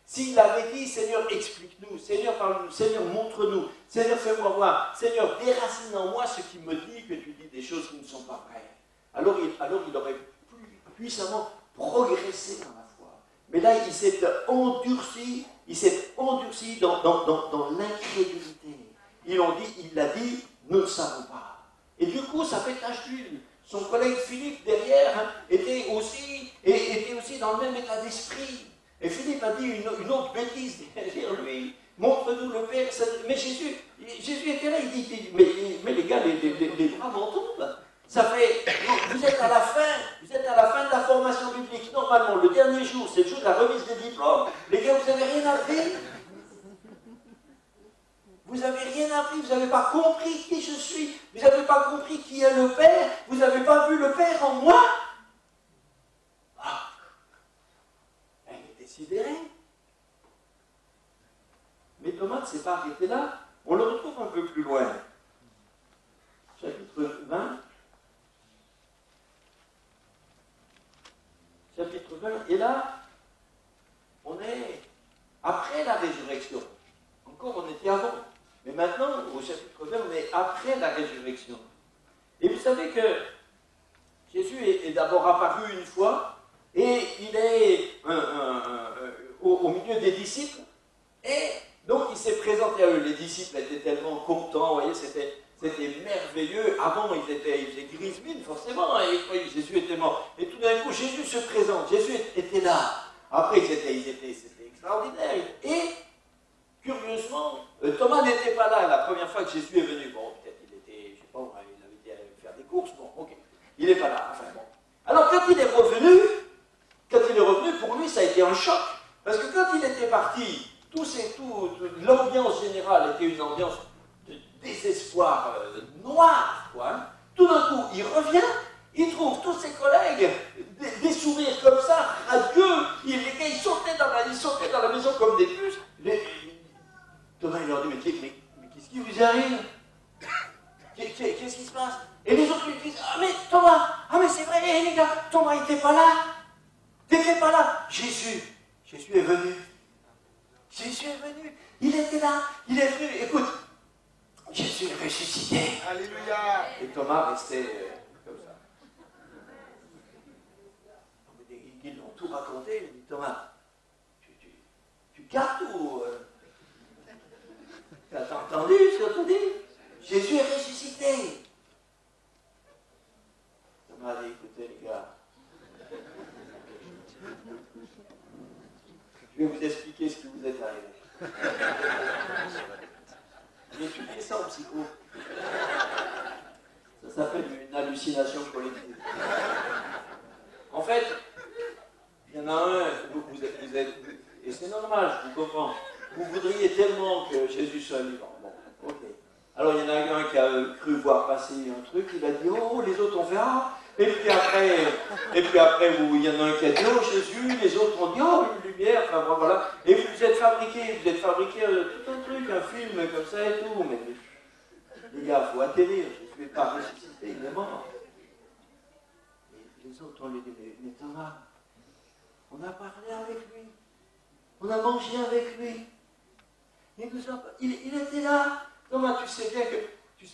S'il avait dit, Seigneur, explique-nous, Seigneur, parle-nous, Seigneur, montre-nous, Seigneur, fais-moi voir, Seigneur, déracine en moi ce qui me dit que tu dis des choses qui ne sont pas vraies. Alors il aurait plus puissamment progressé dans la foi. Mais là, il s'est endurci dans l'incrédulité. il l'a dit, nous ne savons pas. Et du coup, ça fait tache d'huile. Son collègue Philippe, derrière, hein, était aussi dans le même état d'esprit. Et Philippe a dit une autre bêtise derrière lui. Montre-nous le Père. Mais Jésus était là, il dit, mais les gars, les bras m'en tombent. Ça fait, vous êtes à la fin de la formation biblique. Normalement, le dernier jour, c'est le jour de la remise des diplômes. Les gars, vous n'avez rien appris. Vous n'avez rien appris, vous n'avez pas compris qui je suis, vous n'avez pas compris qui est le Père, vous n'avez pas vu le Père en moi. Ah, elle était sidérée. Mais Thomas ne s'est pas arrêté là. On le retrouve un peu plus loin. Chapitre 20. Chapitre 20. Et là, on est après la résurrection. Encore, on était avant. Mais maintenant, au chapitre 20, on est après la résurrection. Et vous savez que Jésus est d'abord apparu une fois, et il est au milieu des disciples, et donc il s'est présenté à eux. Les disciples étaient tellement contents, vous voyez, c'était merveilleux. Avant, ils faisaient grise mine, forcément, et Jésus était mort. Et tout d'un coup, Jésus se présente, Jésus était là. Après, c'était extraordinaire. Et curieusement, Thomas n'était pas là la première fois que Jésus est venu. Bon, peut-être il était, je sais pas, il avait dit aller faire des courses. Bon, ok. Il n'est pas là. Enfin bon. Alors quand il est revenu, pour lui, ça a été un choc. Parce que quand il était parti, l'ambiance générale était une ambiance de désespoir noir, quoi. Tout d'un coup, il revient, il trouve tous ses collègues, des sourires comme ça, radieux. Les gars, ils sautaient dans la maison comme des puces. Thomas, il leur dit, mais qu'est-ce qui vous arrive? Qu'est-ce qui se passe? Et les autres lui disent, ah mais Thomas, ah mais c'est vrai, les gars, Thomas n'était pas là. T'étais pas là. Jésus est venu. Jésus est venu. Il était là, il est venu. Écoute, Jésus est ressuscité. Alléluia. Et Thomas restait comme ça. Ils l'ont tout raconté. Il dit, Thomas, tu captes ou... T'as entendu ce qu'on dit? Jésus est ressuscité. Thomas a dit, écoutez les gars, je vais vous expliquer ce qui vous est arrivé. J'ai étudié ça en psycho. Ça s'appelle une hallucination collective. En fait, il y en a un, vous êtes, et c'est normal, je vous comprends. Vous voudriez tellement que Jésus soit vivant. Bon, ok. Alors il y en a un qui a cru voir passer un truc, il a dit, oh, les autres ont fait, ah. Et puis après, il y en a un qui a dit, oh Jésus, les autres ont dit, oh, une lumière, enfin voilà. Et vous êtes fabriqué tout un truc, un film comme ça et tout. Mais les gars, il faut atterrir, Jésus n'est pas ressuscité, il est mort. Et les autres ont dit, mais Thomas, on a parlé avec lui, on a mangé avec lui. Il était là. Thomas, tu sais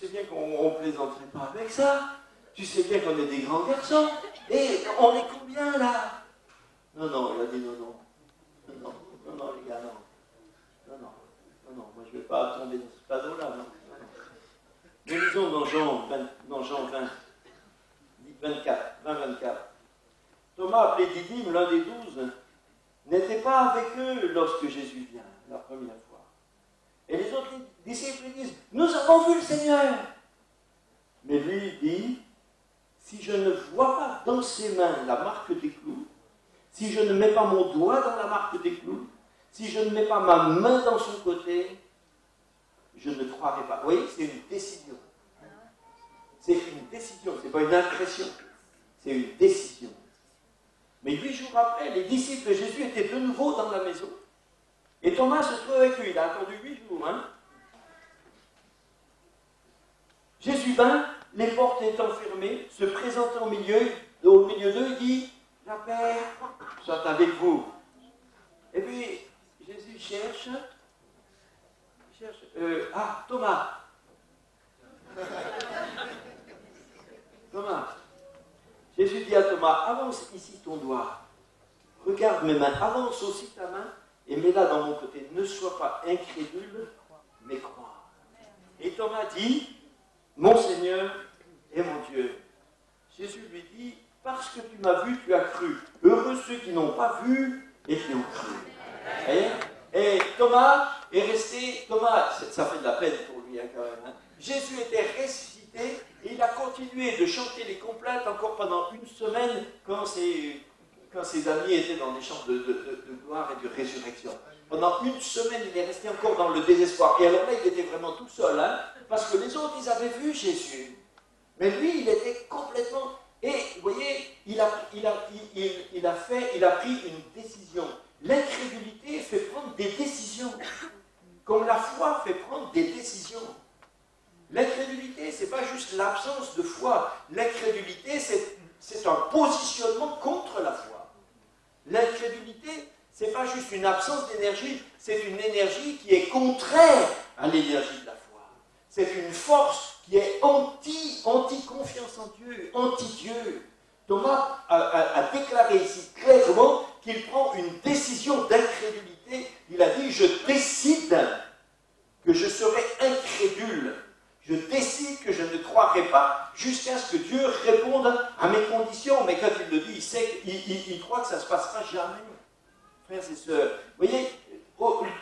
bien qu'on ne plaisanterait pas avec ça. Tu sais bien qu'on est des grands garçons. Et on est combien là? Non, il a dit non, les gars, non, moi je ne vais pas tomber dans ce panneau-là, non. Mais lisons dans Jean 24. Thomas, appelé Didyme, l'un des 12, n'était pas avec eux lorsque Jésus vient, la première fois. Et les autres disciples lui disent, nous avons vu le Seigneur. Mais lui dit, si je ne vois pas dans ses mains la marque des clous, si je ne mets pas mon doigt dans la marque des clous, si je ne mets pas ma main dans son côté, je ne croirai pas. Vous voyez, c'est une décision. C'est une décision, ce n'est pas une impression. C'est une décision. Mais 8 jours après, les disciples de Jésus étaient de nouveau dans la maison. Et Thomas se trouve avec lui. Il a attendu 8 jours. Jésus vint, les portes étant fermées, se présentant au milieu d'eux, il dit, la paix soit avec vous. Et puis, Jésus cherche, Thomas. Thomas. Jésus dit à Thomas, avance ici ton doigt, regarde mes mains, avance aussi ta main et mets-la dans mon côté. Ne sois pas incrédule, mais crois. Et Thomas dit, mon Seigneur et mon Dieu. Jésus lui dit, parce que tu m'as vu, tu as cru. Heureux ceux qui n'ont pas vu et qui ont cru. Et Thomas est resté, Thomas, ça fait de la peine pour lui quand même. Hein. Jésus était ressuscité et il a continué de chanter les complaintes encore pendant une semaine quand ses amis étaient dans des chants de gloire et de résurrection. Pendant une semaine, il est resté encore dans le désespoir. Et alors là, il était vraiment tout seul, hein, parce que les autres, ils avaient vu Jésus. Mais lui, il était complètement... Et vous voyez, il a pris une décision. L'incrédulité fait prendre des décisions. Comme la foi fait prendre des décisions. L'incrédulité, ce n'est pas juste l'absence de foi. L'incrédulité, c'est un positionnement contre la foi. L'incrédulité, ce n'est pas juste une absence d'énergie, c'est une énergie qui est contraire à l'énergie de la foi. C'est une force qui est anti-confiance en Dieu, anti-Dieu. Thomas a déclaré ici clairement qu'il prend une décision d'incrédulité. Il a dit, je décide que je serai incrédule. Je décide que je ne croirai pas jusqu'à ce que Dieu réponde à mes conditions. Mais quand il le dit, il croit que ça ne se passera jamais. Frères et sœurs, vous voyez,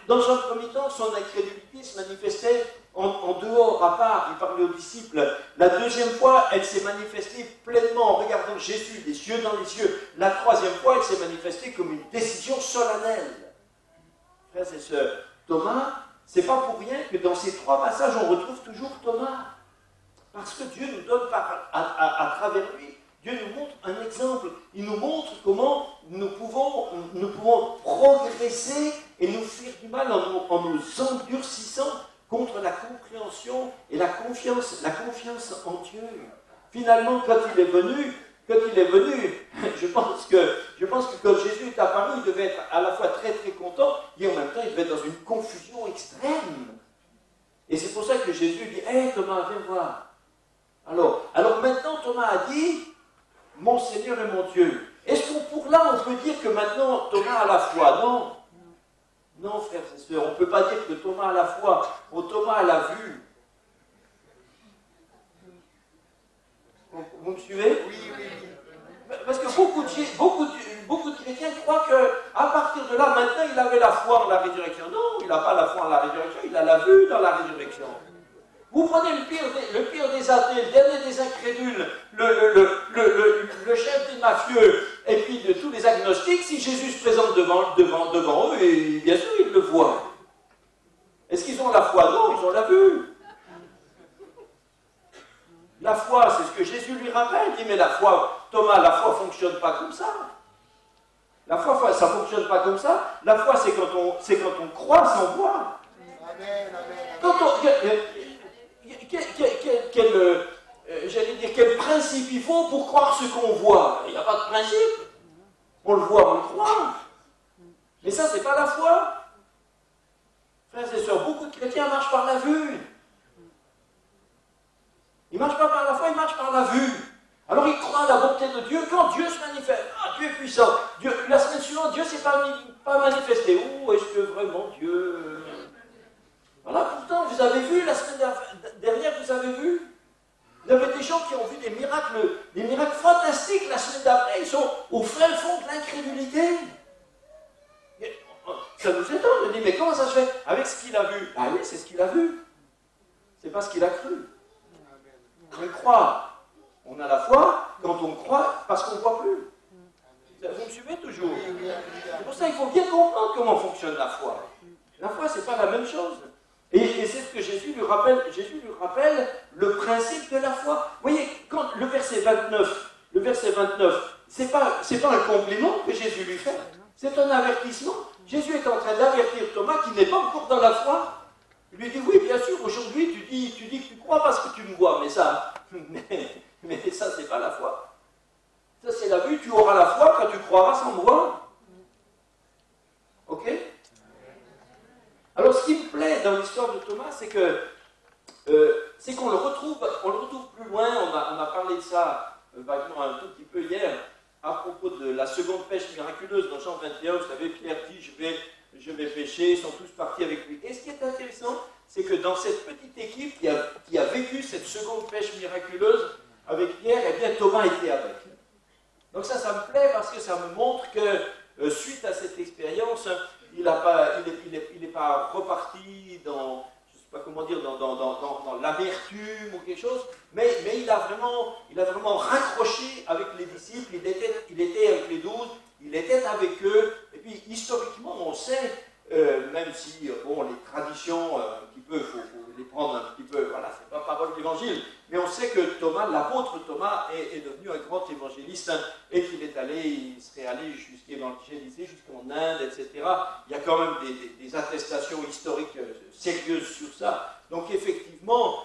dans un premier temps, son incrédulité se manifestait en dehors, à part, il parlait aux disciples. La deuxième fois, elle s'est manifestée pleinement en regardant Jésus, les yeux dans les yeux. La troisième fois, elle s'est manifestée comme une décision solennelle. Frères et sœurs, Thomas, c'est pas pour rien que dans ces trois passages, on retrouve toujours Thomas. Parce que Dieu nous donne à travers lui, Dieu nous montre un exemple. Il nous montre comment nous pouvons progresser et nous faire du mal en nous endurcissant contre la compréhension et la confiance en Dieu. Finalement, quand il est venu, je pense que quand Jésus est apparu, il devait être à la fois très très content et en même temps il devait être dans une confusion extrême. Et c'est pour ça que Jésus dit, hé Thomas, viens voir. Alors maintenant Thomas a dit, mon Seigneur et mon Dieu. Est-ce qu'on on peut dire que maintenant Thomas a la foi? Non. Non, frères et sœurs, on ne peut pas dire que Thomas a la foi. Oh, Thomas a la vue. Vous me suivez? Oui, oui, oui. Parce que beaucoup de chrétiens croient qu'à partir de là, maintenant, il avait la foi en la résurrection. Non, il n'a pas la foi en la résurrection, il a la vue dans la résurrection. Vous prenez le pire des athées, le dernier des incrédules, le chef des mafieux, et puis de tous les agnostiques, si Jésus se présente devant eux, et bien sûr, ils le voient. Est-ce qu'ils ont la foi? Non, ils ont la vue. La foi, c'est ce que Jésus lui rappelle. Il dit, mais la foi, Thomas, la foi ne fonctionne pas comme ça. La foi, ça ne fonctionne pas comme ça. La foi, c'est quand on croit sans voir. Amen, amen. Quel principe il faut pour croire ce qu'on voit? Il n'y a pas de principe. On le voit, on le croit. Mais ça, c'est pas la foi. Frères et sœurs, beaucoup de chrétiens marchent par la vue. Ils ne marchent pas par la foi, ils marchent par la vue. Alors ils croient à la bonté de Dieu quand Dieu se manifeste. Ah, Dieu est puissant. La semaine suivante, Dieu ne s'est pas manifesté. Oh, est-ce que vraiment Dieu... Voilà, pourtant, vous avez vu, la semaine dernière, vous avez vu, il y avait des gens qui ont vu des miracles fantastiques la semaine d'après, ils sont au fin fond de l'incrédulité. Ça nous étonne, on dit, mais comment ça se fait? Avec ce qu'il a vu. Ah oui, c'est ce qu'il a vu. C'est pas ce qu'il a cru. On croit. On a la foi quand on croit parce qu'on ne croit plus. Vous me suivez toujours? C'est pour ça qu'il faut bien comprendre comment fonctionne la foi. La foi, ce n'est pas la même chose. Et c'est ce que Jésus lui rappelle. Jésus lui rappelle le principe de la foi. Vous voyez, quand le verset 29, c'est pas un compliment que Jésus lui fait. C'est un avertissement. Jésus est en train d'avertir Thomas qui n'est pas encore dans la foi. Il lui dit, oui, bien sûr, aujourd'hui, tu dis que tu crois parce que tu me vois, mais ça, c'est pas la foi. Ça, c'est la vue, tu auras la foi quand tu croiras sans me voir. Ok? Alors, ce qui me plaît dans l'histoire de Thomas, c'est qu'on le retrouve plus loin. On a parlé de ça vaguement un tout petit peu hier, à propos de la seconde pêche miraculeuse dans Jean 21. Vous savez, Pierre dit, je vais pêcher, ils sont tous partis avec lui. Et ce qui est intéressant, c'est que dans cette petite équipe qui a vécu cette seconde pêche miraculeuse avec Pierre, eh bien Thomas était avec. Donc ça me plaît parce que ça me montre que suite à cette expérience, il n'est pas reparti dans, je ne sais pas comment dire, dans l'amertume ou quelque chose, mais il a vraiment raccroché avec les disciples, il était avec les 12, il était avec eux, et puis historiquement on sait, même si bon, les traditions, un petit peu, il faut les prendre un petit peu, voilà, c'est pas parole d'évangile, mais on sait que Thomas, l'apôtre Thomas, est devenu un grand évangéliste, hein, et qu'il est allé, il serait allé jusqu'évangéliser, jusqu'en Inde, etc. Il y a quand même des attestations historiques sérieuses sur ça. Donc effectivement,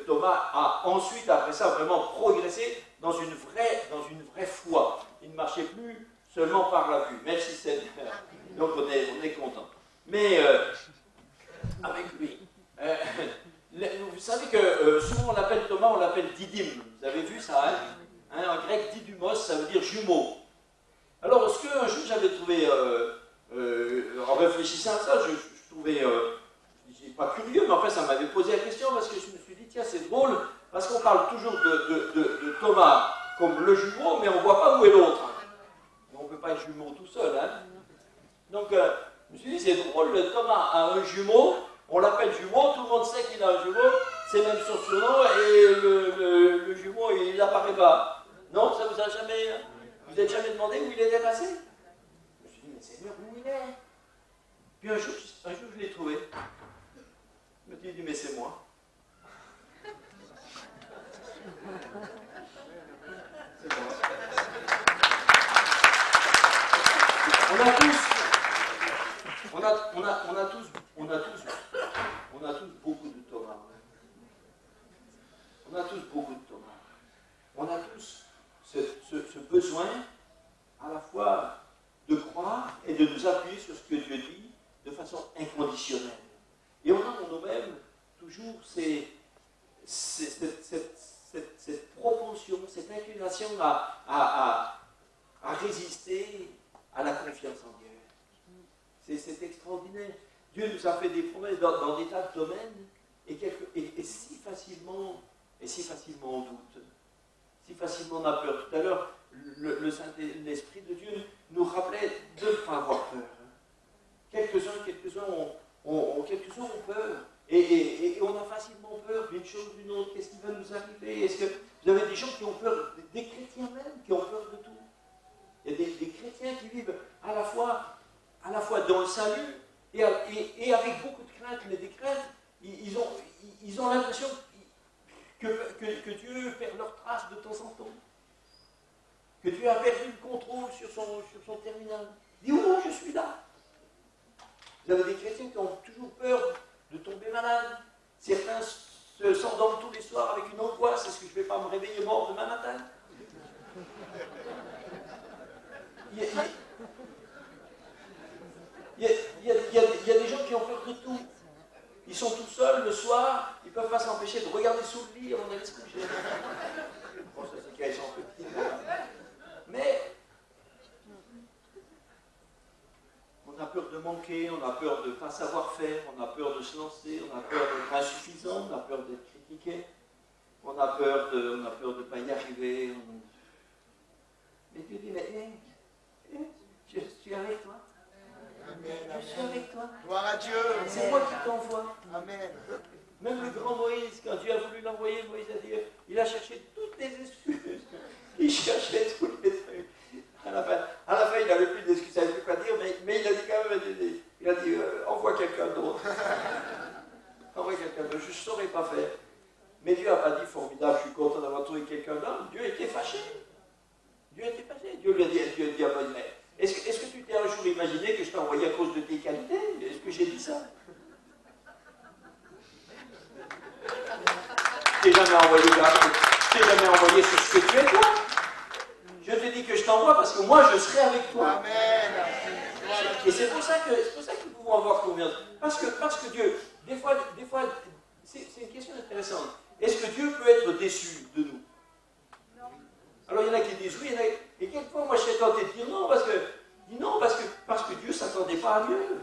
Thomas a ensuite, après ça, vraiment progressé dans une vraie foi. Il ne marchait plus seulement par la vue, même si c'est... Donc on est content. Mais avec lui, vous savez que souvent on l'appelle Thomas, on l'appelle Didyme. Vous avez vu ça, hein? En grec, Didymos, ça veut dire jumeau. Alors, ce qu'un jour j'avais trouvé, en réfléchissant à ça, je trouvais, je dis pas curieux, mais enfin ça m'avait posé la question parce que je me suis dit, tiens, c'est drôle, parce qu'on parle toujours de Thomas comme le jumeau, mais on ne voit pas où est l'autre. On ne peut pas être jumeau tout seul, hein? Donc, je me suis dit, c'est drôle, Thomas a un jumeau, on l'appelle jumeau, tout le monde sait qu'il a un jumeau, c'est même son surnom, et le jumeau, il n'apparaît pas. Non, ça vous a jamais... Vous n'êtes jamais demandé où il était passé? Je me suis dit, mais Seigneur, où il est? Puis un jour je l'ai trouvé. Je me suis dit, mais c'est moi. C'est moi. On a tous beaucoup de Thomas. On a tous beaucoup de Thomas. On a tous ce besoin à la fois de croire et de nous appuyer sur ce que Dieu dit de façon inconditionnelle. Et on a en nous-mêmes toujours cette propension, cette inclination à résister à la confiance en Dieu. C'est extraordinaire. Dieu nous a fait des promesses dans des tas de domaines et si facilement on doute. Si facilement on a peur. Tout à l'heure, l'Esprit de Dieu nous rappelait de ne pas avoir peur. Quelques-uns ont peur. Et on a facilement peur d'une chose ou d'une autre. Qu'est-ce qui va nous arriver? Est-ce que vous avez des gens qui ont peur, des chrétiens même, qui ont peur de tout? Il y a des chrétiens qui vivent à la fois dans le salut et avec beaucoup de crainte, mais des craintes, ils ont l'impression que Dieu perd leur trace de temps en temps. Que Dieu a perdu le contrôle sur son terminal. Il dit, oh non, je suis là. Vous avez des chrétiens qui ont toujours peur de tomber malade. Certains s'endorment tous les soirs avec une angoisse. Est-ce que je ne vais pas me réveiller mort demain matin? Il y a des gens qui ont peur de tout. Ils sont tout seuls le soir, ils ne peuvent pas s'empêcher de regarder sous le lit avant d'aller se coucher. Bon, ça c'est qu'ils sont petits. Mais on a peur de manquer, on a peur de ne pas savoir faire, on a peur de se lancer, on a peur d'être insuffisant, on a peur d'être critiqué, on a peur de ne pas y arriver. Mais Dieu dit, je suis avec toi. Je suis avec toi. Gloire à Dieu. C'est moi qui t'envoie. Amen. Même le grand Moïse, quand Dieu a voulu l'envoyer, Moïse a dit, il a cherché toutes les excuses. Il cherchait toutes les trucs. À la fin, il n'avait plus d'excuses, il n'avait plus quoi dire, mais il a dit quand même, il a dit, envoie quelqu'un d'autre. Envoie quelqu'un d'autre, je ne saurais pas faire. Mais Dieu n'a pas dit, formidable, je suis content d'avoir trouvé quelqu'un d'autre. Dieu était fâché. Dieu lui a dit à Moïse, est-ce que tu t'es un jour imaginé que je t'ai envoyé à cause de tes qualités? Est-ce que j'ai dit ça? Je t'ai jamais envoyé sur ce que tu es toi. Je te dis que je t'envoie parce que moi je serai avec toi. Amen. Et c'est pour ça que nous pouvons avoir confiance. Parce que Dieu, des fois, c'est une question intéressante. Est-ce que Dieu peut être déçu de nous? Alors il y en a qui disent oui, et quelquefois moi je serais tenté de dire non, parce que Dieu ne s'attendait pas à mieux.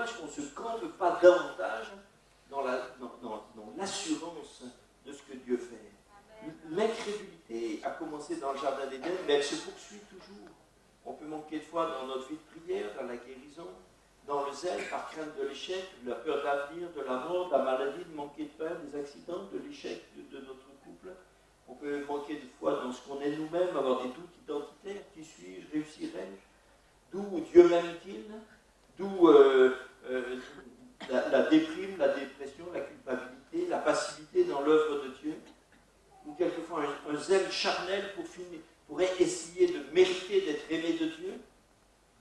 dommage qu'on ne se campe pas davantage dans l'assurance de ce que Dieu fait. L'incrédulité a commencé dans le Jardin d'Éden, mais elle se poursuit toujours. On peut manquer de foi dans notre vie de prière, dans la guérison, dans le zèle, par crainte de l'échec, de la peur d'avenir, de la mort, de la maladie, de manquer de pain, des accidents, de l'échec de notre couple. On peut manquer de foi dans ce qu'on est nous-mêmes, avoir des doutes identitaires. Qui suis-je? Réussirai-je? D'où Dieu m'aime-t-il? D'où la déprime, la dépression, la culpabilité, la passivité dans l'œuvre de Dieu? Ou quelquefois un zèle charnel pour essayer de mériter d'être aimé de Dieu?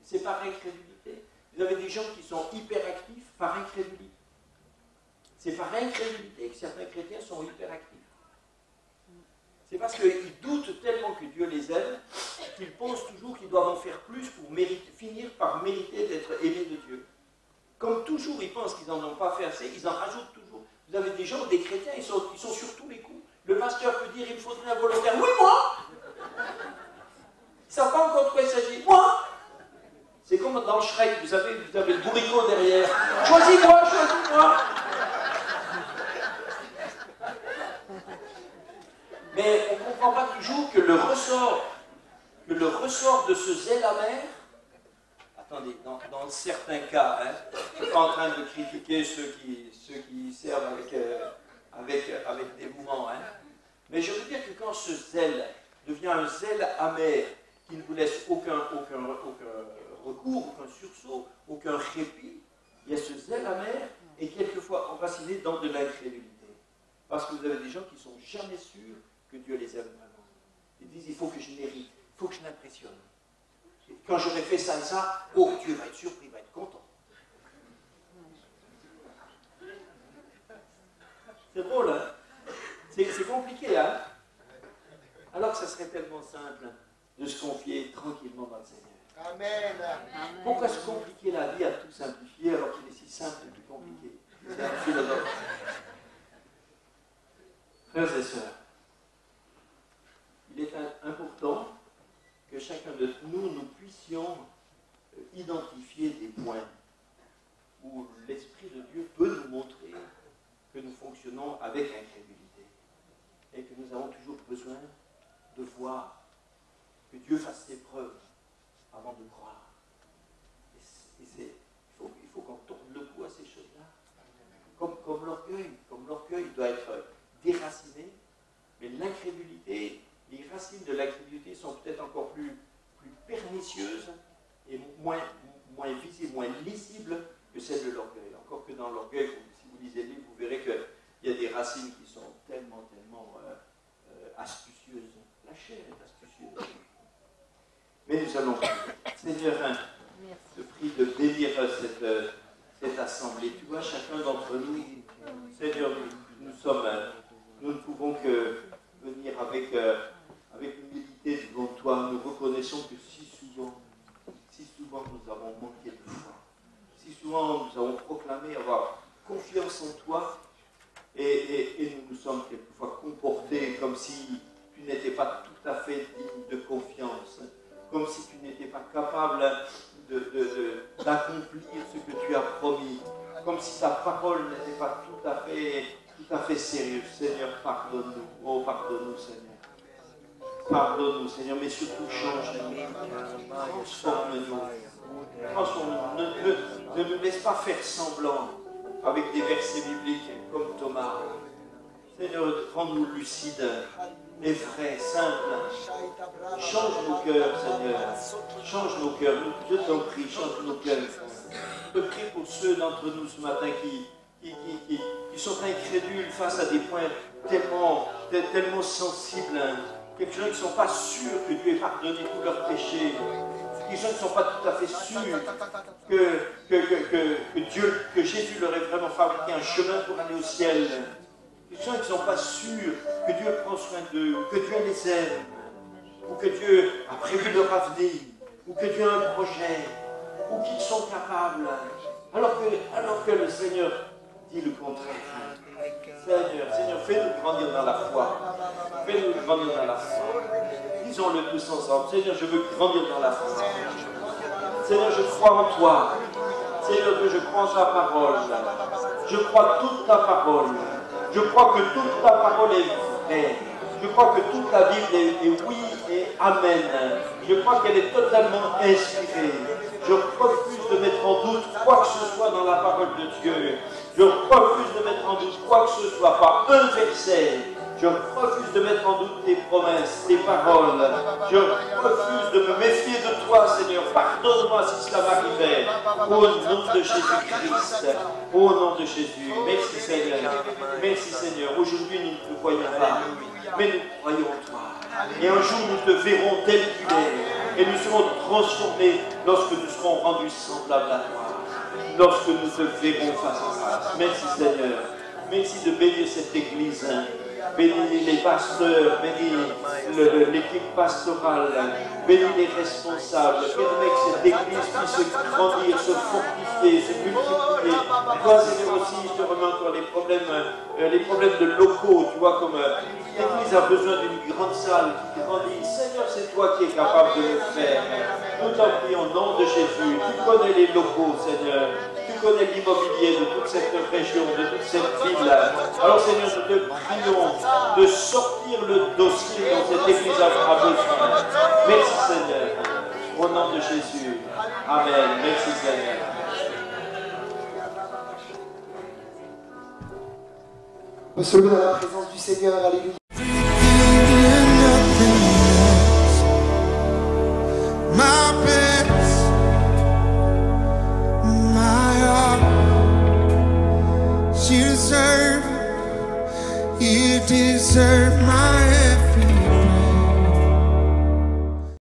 C'est par incrédulité. Vous avez des gens qui sont hyperactifs par incrédulité. C'est par incrédulité que certains chrétiens sont hyperactifs. C'est parce qu'ils doutent tellement que Dieu les aime qu'ils pensent toujours qu'ils doivent en faire plus pour finir par mériter d'être aimés de Dieu. Comme toujours, ils pensent qu'ils n'en ont pas fait assez, ils en rajoutent toujours. Vous avez des gens, des chrétiens, ils sont sur tous les coups. Le pasteur peut dire, il me faudrait un volontaire. Oui, moi! Ils ne savent pas encore de quoi il s'agit. Moi! C'est comme dans le Shrek, vous avez le bourricot derrière. Choisis-moi, choisis-moi! Mais on ne comprend pas toujours que le ressort de ce zèle amer, attendez, dans certains cas, hein, je ne suis pas en train de critiquer ceux qui servent avec dévouement, hein, mais je veux dire que quand ce zèle devient un zèle amer qui ne vous laisse aucun recours, aucun sursaut, aucun répit, il y a ce zèle amer et quelquefois enraciné dans de l'incrédulité. Parce que vous avez des gens qui ne sont jamais sûrs que Dieu les aime vraiment. Ils disent, il faut que je mérite, il faut que je l'impressionne. Quand j'aurai fait ça et ça, oh, Dieu va être surpris, il va être content. C'est drôle, hein? C'est compliqué, hein? Alors que ça serait tellement simple de se confier tranquillement dans le Seigneur. Amen. Pourquoi se compliquer la vie à tout simplifier alors qu'il est si simple et plus compliqué? C'est un philosophe. Frères et sœurs, il est important que chacun de nous puissions identifier des points où l'Esprit de Dieu peut nous montrer que nous fonctionnons avec incrédulité et que nous avons toujours besoin de voir que Dieu fasse ses preuves avant de croire. Il faut qu'on tourne le cou à ces choses-là. Comme l'orgueil doit être déraciné, mais l'incrédulité, les racines de l'incrédulité sont peut-être encore plus pernicieuses et moins visibles, moins lisibles que celles de l'orgueil. Encore que dans l'orgueil, si vous lisez le livre, vous verrez qu'il y a des racines qui sont tellement astucieuses. La chair est astucieuse. Mais nous allons, Seigneur, je prie de bénir cette assemblée. Tu vois, chacun d'entre nous, Seigneur, nous ne pouvons que venir avec humilité devant toi. Nous reconnaissons que si souvent nous avons manqué de foi. Si souvent nous avons proclamé avoir confiance en toi et nous nous sommes quelquefois comportés comme si tu n'étais pas tout à fait digne de confiance, comme si tu n'étais pas capable d'accomplir ce que tu as promis, comme si ta parole n'était pas tout à fait sérieuse. Seigneur, pardonne-nous. Oh, pardonne-nous, Seigneur. Pardonne-nous, Seigneur, mais surtout change-nous. Transforme-nous. Ne nous laisse pas faire semblant avec des versets bibliques comme Thomas. Seigneur, rends-nous lucides et vrais, simples. Change nos cœurs, Seigneur. Change nos cœurs. Je t'en prie, change nos cœurs. Je prie pour ceux d'entre nous ce matin qui sont incrédules face à des points tellement sensibles. Quelques gens qui ne sont pas sûrs que Dieu ait pardonné tous leurs péchés. Quelques gens qui ne sont pas tout à fait sûrs que Jésus leur ait vraiment fabriqué un chemin pour aller au ciel. Quelques gens qui ne sont pas sûrs que Dieu prend soin d'eux, que Dieu les aime, ou que Dieu a prévu leur avenir, ou que Dieu a un projet, ou qu'ils sont capables, alors que le Seigneur dit le contraire. Seigneur, fais-nous grandir dans la foi. Fais-nous grandir dans la foi. Disons-le tous ensemble. Seigneur, je veux grandir dans la foi. Seigneur, je crois en toi. Seigneur, que je crois ta parole. Je crois toute ta parole. Je crois que toute ta parole est vraie. Je crois que toute la Bible est oui et amen. Je crois qu'elle est totalement inspirée. Je refuse de mettre en doute quoi que ce soit dans la parole de Dieu. Je refuse de mettre en doute quoi que ce soit, pas un verset. Je refuse de mettre en doute tes promesses, tes paroles. Je refuse de me méfier de toi, Seigneur. Pardonne-moi si cela m'arrivait. Au nom de Jésus-Christ. Au nom de Jésus. Merci, Seigneur. Merci, Seigneur. Aujourd'hui, nous ne te voyons pas, mais nous croyons en toi. Et un jour, nous te verrons tel qu'il est. Et nous serons transformés lorsque nous serons rendus semblables à toi. Lorsque nous te verrons face à face. Merci, Seigneur. Merci de bénir cette église. Bénis les pasteurs, bénis l'équipe pastorale, bénis les responsables, permets que cette église puisse se grandir, se fortifier, se multiplier. Toi, Seigneur, aussi, je te remets encore les problèmes de locaux. Tu vois, comme l'église a besoin d'une grande salle qui grandit. Seigneur, c'est toi qui es capable de le faire. Nous t'en prions au nom de Jésus. Tu connais les locaux, Seigneur. Tu connais l'immobilier de toute cette région, de toute cette ville. Alors, Seigneur, nous te prions de sortir le dossier dont cette église a besoin. Merci, Seigneur. Au nom de Jésus. Amen. Merci, Seigneur. On se met dans la présence du Seigneur. Alléluia. You deserve my every